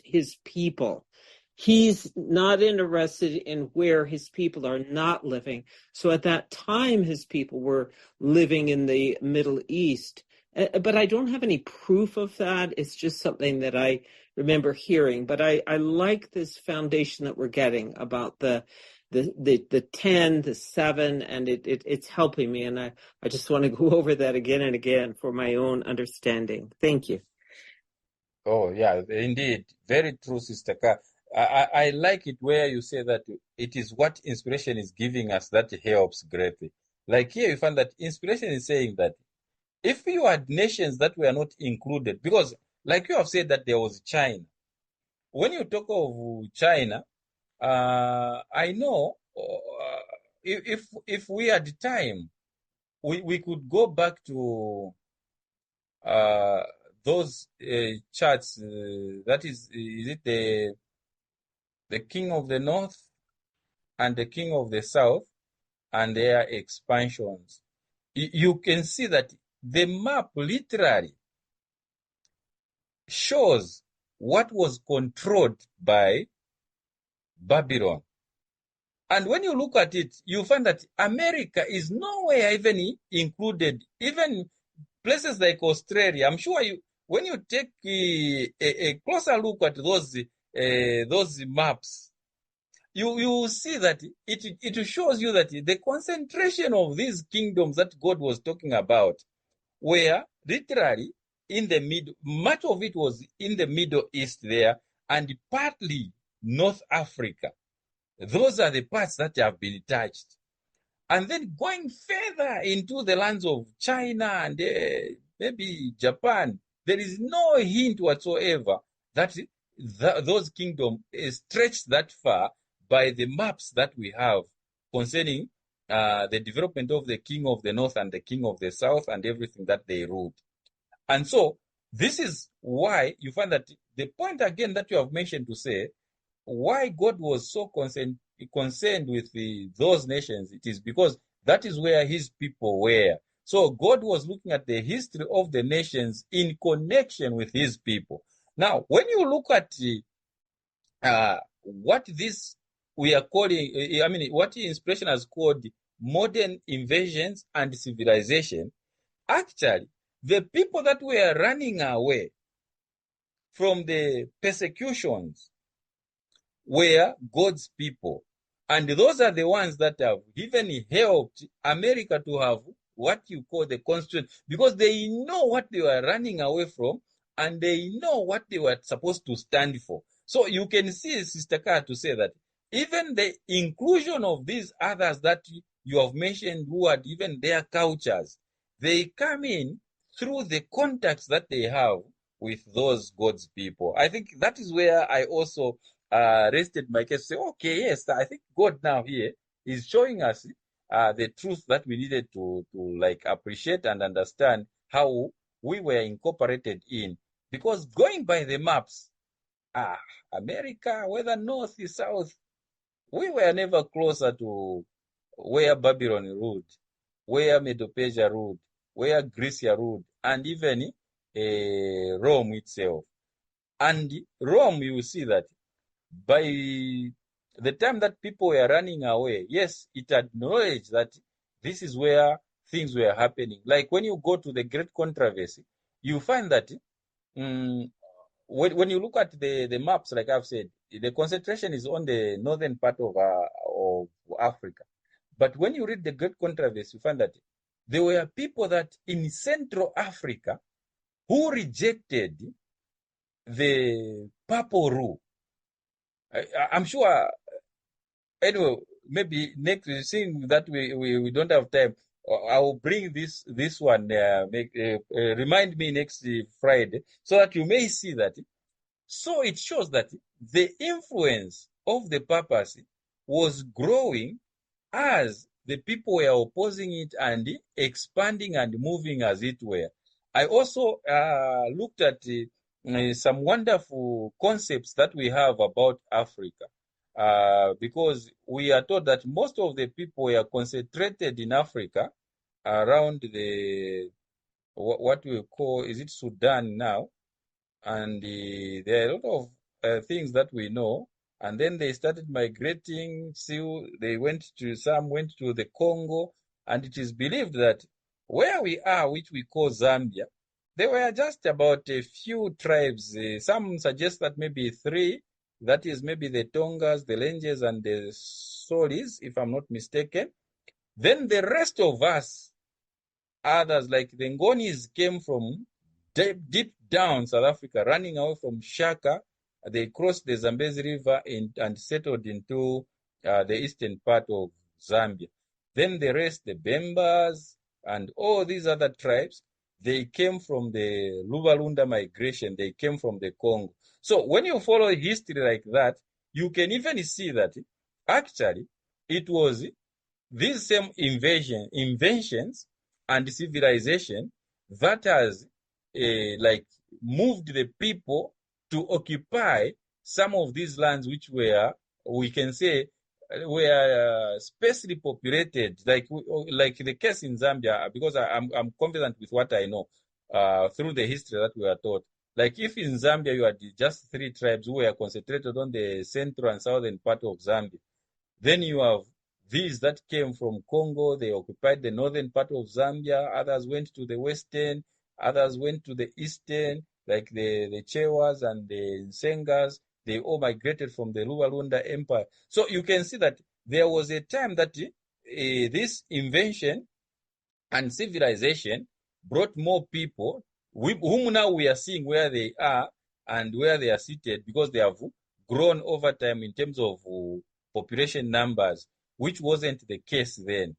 his people. He's not interested in where his people are not living. So at that time, his people were living in the Middle East. But I don't have any proof of that. It's just something that I remember hearing. But I like this foundation that we're getting about the 10, the 7, and it's helping me. And I just want to go over that again and again for my own understanding. Thank you. Oh, yeah, indeed. Very true, Sister Ka. I like it where you say that it is what inspiration is giving us that helps greatly. Like here, you find that inspiration is saying that if you had nations that were not included, because like you have said that there was China. When you talk of China, I know if we had time, we could go back to uh, those charts. That is it the king of the north and the king of the south and their expansions? You can see that the map literally shows what was controlled by Babylon. And when you look at it, you find that America is nowhere even included, even places like Australia. I'm sure when you take a closer look at those maps, you will see that it shows you that the concentration of these kingdoms that God was talking about were literally in the much of it was in the Middle East there, and partly North Africa. Those are the parts that have been touched. And then going further into the lands of China and maybe Japan, there is no hint whatsoever that those kingdoms stretch that far by the maps that we have concerning the development of the king of the north and the king of the south and everything that they ruled. And so this is why you find that the point again that you have mentioned to say why God was so concerned with those nations, it is because that is where his people were. So God was looking at the history of the nations in connection with his people. Now, when you look at what this we are calling, what inspiration has called modern invasions and civilization, actually, the people that were running away from the persecutions were God's people. And those are the ones that have even helped America to have what you call the constitution, because they know what they were running away from and they know what they were supposed to stand for. So you can see, Sister Kaa, to say that even the inclusion of these others that you have mentioned who had even their cultures, they come in through the contacts that they have with those God's people. I think that is where I also rested my case, say, okay, yes, I think God now here is showing us the truth that we needed to like appreciate and understand how we were incorporated in. Because going by the maps, America, whether north or south, we were never closer to where Babylon ruled, where Medo-Persia ruled, where Grecia ruled, and even Rome itself. And Rome, you will see that by the time that people were running away, yes, it acknowledged that this is where things were happening. Like when you go to the Great Controversy, you find that when you look at the maps, like I've said, the concentration is on the northern part of Africa. But when you read the Great Controversy, you find that there were people that in Central Africa who rejected the papal rule. I'm sure, anyway, maybe next, seeing that we don't have time, I will bring this one. Remind me next Friday so that you may see that. So it shows that the influence of the papacy was growing as the people were opposing it and expanding and moving as it were. I also looked at some wonderful concepts that we have about Africa, because we are told that most of the people were concentrated in Africa around the what we call, is it Sudan now? And there are a lot of things that we know. And then they started migrating. Some went to the Congo, and it is believed that where we are, which we call Zambia, there were just about a few tribes. Some suggest that maybe three. That is maybe the Tongas, the Lenges, and the Solis, if I'm not mistaken. Then the rest of us, others like the Ngonis, came from deep down South Africa, running away from Shaka. They crossed the Zambezi River and settled into the eastern part of Zambia. Then the rest, the Bembas and all these other tribes, they came from the Lubalunda migration. They came from the Congo. So when you follow history like that, you can even see that actually it was these same inventions and civilization that has like moved the people to occupy some of these lands which were, we can say, were sparsely populated, like the case in Zambia, because I'm confident with what I know through the history that we are taught. Like if in Zambia you had just three tribes who were concentrated on the central and southern part of Zambia, then you have these that came from Congo. They occupied the northern part of Zambia. Others went to the western. Others went to the eastern, like the Chewas and the Nsengas. They all migrated from the Lualunda Empire. So you can see that there was a time that this invention and civilization brought more people, whom now we are seeing where they are and where they are seated, because they have grown over time in terms of population numbers, which wasn't the case then.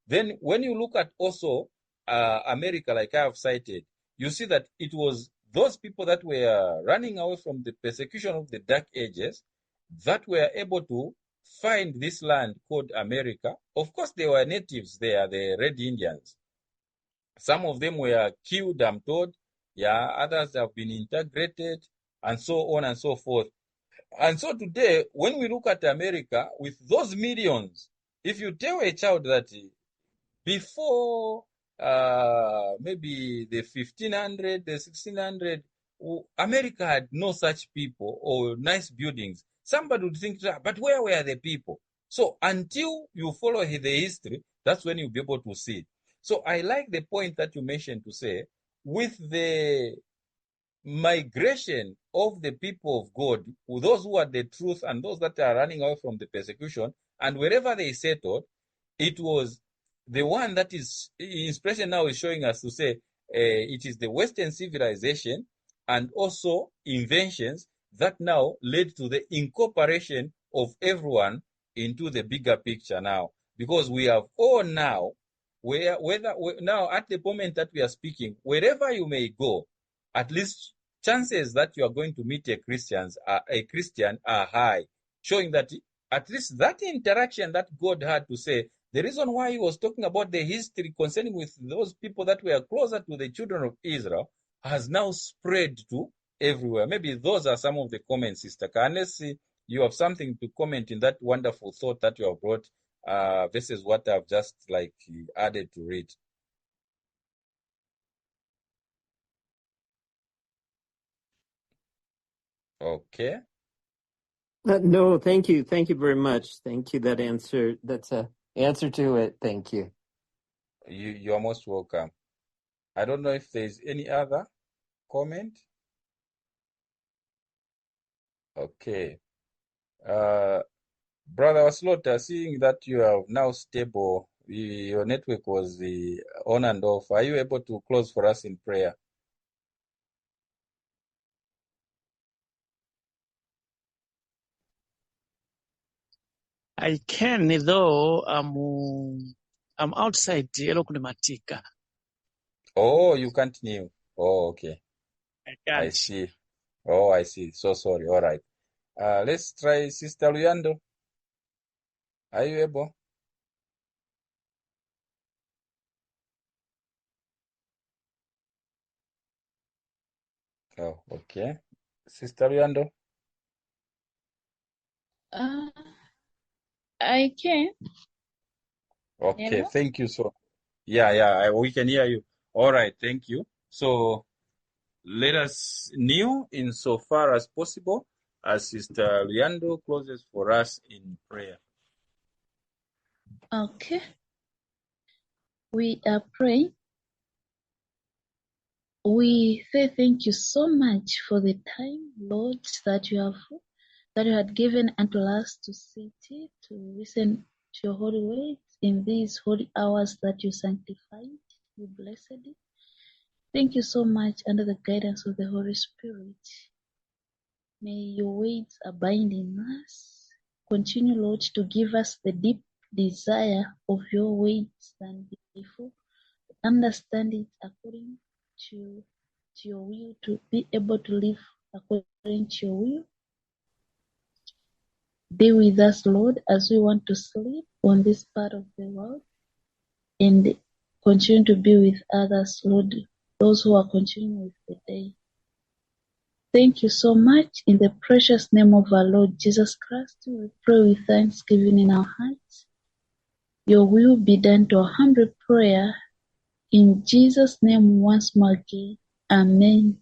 Then when you look at also America, like I have cited, you see that it was those people that were running away from the persecution of the Dark Ages that were able to find this land called America. Of course, there were natives there, the Red Indians. Some of them were killed, I'm told. Yeah, others have been integrated, and so on and so forth. And so today, when we look at America with those millions, if you tell a child that before maybe the 1500, the 1600, America had no such people or nice buildings, somebody would think, but where were the people? So until you follow the history, that's when you'll be able to see it. So I like the point that you mentioned to say, with the migration of the people of God, those who are the truth and those that are running away from the persecution, and wherever they settled, it was the one that is inspiration now is showing us to say it is the Western civilization and also inventions that now led to the incorporation of everyone into the bigger picture now, because we have all now, now at the moment that we are speaking, wherever you may go, at least chances that you are going to meet a Christian are high, showing that at least that interaction that God had to say, the reason why he was talking about the history concerning with those people that were closer to the children of Israel has now spread to everywhere. Maybe those are some of the comments, Sister Ka, unless you have something to comment in that wonderful thought that you have brought versus what I've just like added to it. Okay. No, thank you. Thank you very much. Thank you. That's a answer to it. Thank you. You're most welcome. I don't know if there's any other comment. Okay. Brother Slaughter, seeing that you are now stable, your network was on and off. Are you able to close for us in prayer? I can, though I'm I'm outside Matika. Oh, you can't kneel. Oh, okay. I I can't. see. Oh, I see. So sorry. All right. Let's try Sister Luyando. Are you able? Oh, okay. Sister Luyando. I can. Okay, Hello? thank you. So, yeah, we can hear you. All right, thank you. So, let us kneel in so far as possible as Sister Luyando closes for us in prayer. Okay. We are praying. We say thank you so much for the time, Lord, that you had given unto us to sit here, to listen to your holy words in these holy hours that you sanctified, you blessed it. Thank you so much under the guidance of the Holy Spirit. May your words abide in us. Continue, Lord, to give us the deep desire of your words than before. Understand it according to your will, to be able to live according to your will. Be with us, Lord, as we want to sleep on this part of the world, and continue to be with others, Lord, those who are continuing with the day. Thank you so much. In the precious name of our Lord Jesus Christ, we pray with thanksgiving in our hearts. Your will be done to our humble prayer. In Jesus' name once more again. Amen.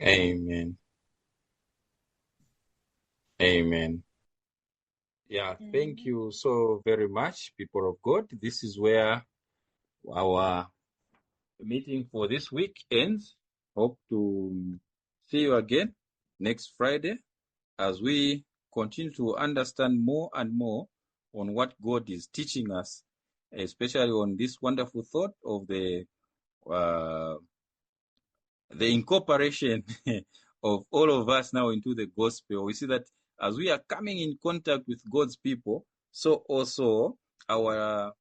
Amen. Amen. Yeah, thank you so very much, people of God. This is where our meeting for this week ends. Hope to see you again next Friday as we continue to understand more and more on what God is teaching us, especially on this wonderful thought of the incorporation of all of us now into the gospel. We see that as we are coming in contact with God's people, so also our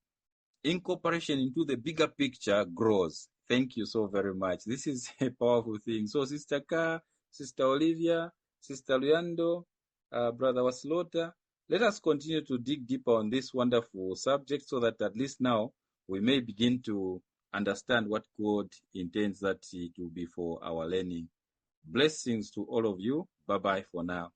incorporation into the bigger picture grows. Thank you so very much. This is a powerful thing. So Sister Ka, Sister Olivia, Sister Luyando, Brother Waslota, let us continue to dig deeper on this wonderful subject so that at least now we may begin to understand what God intends that it will be for our learning. Blessings to all of you. Bye-bye for now.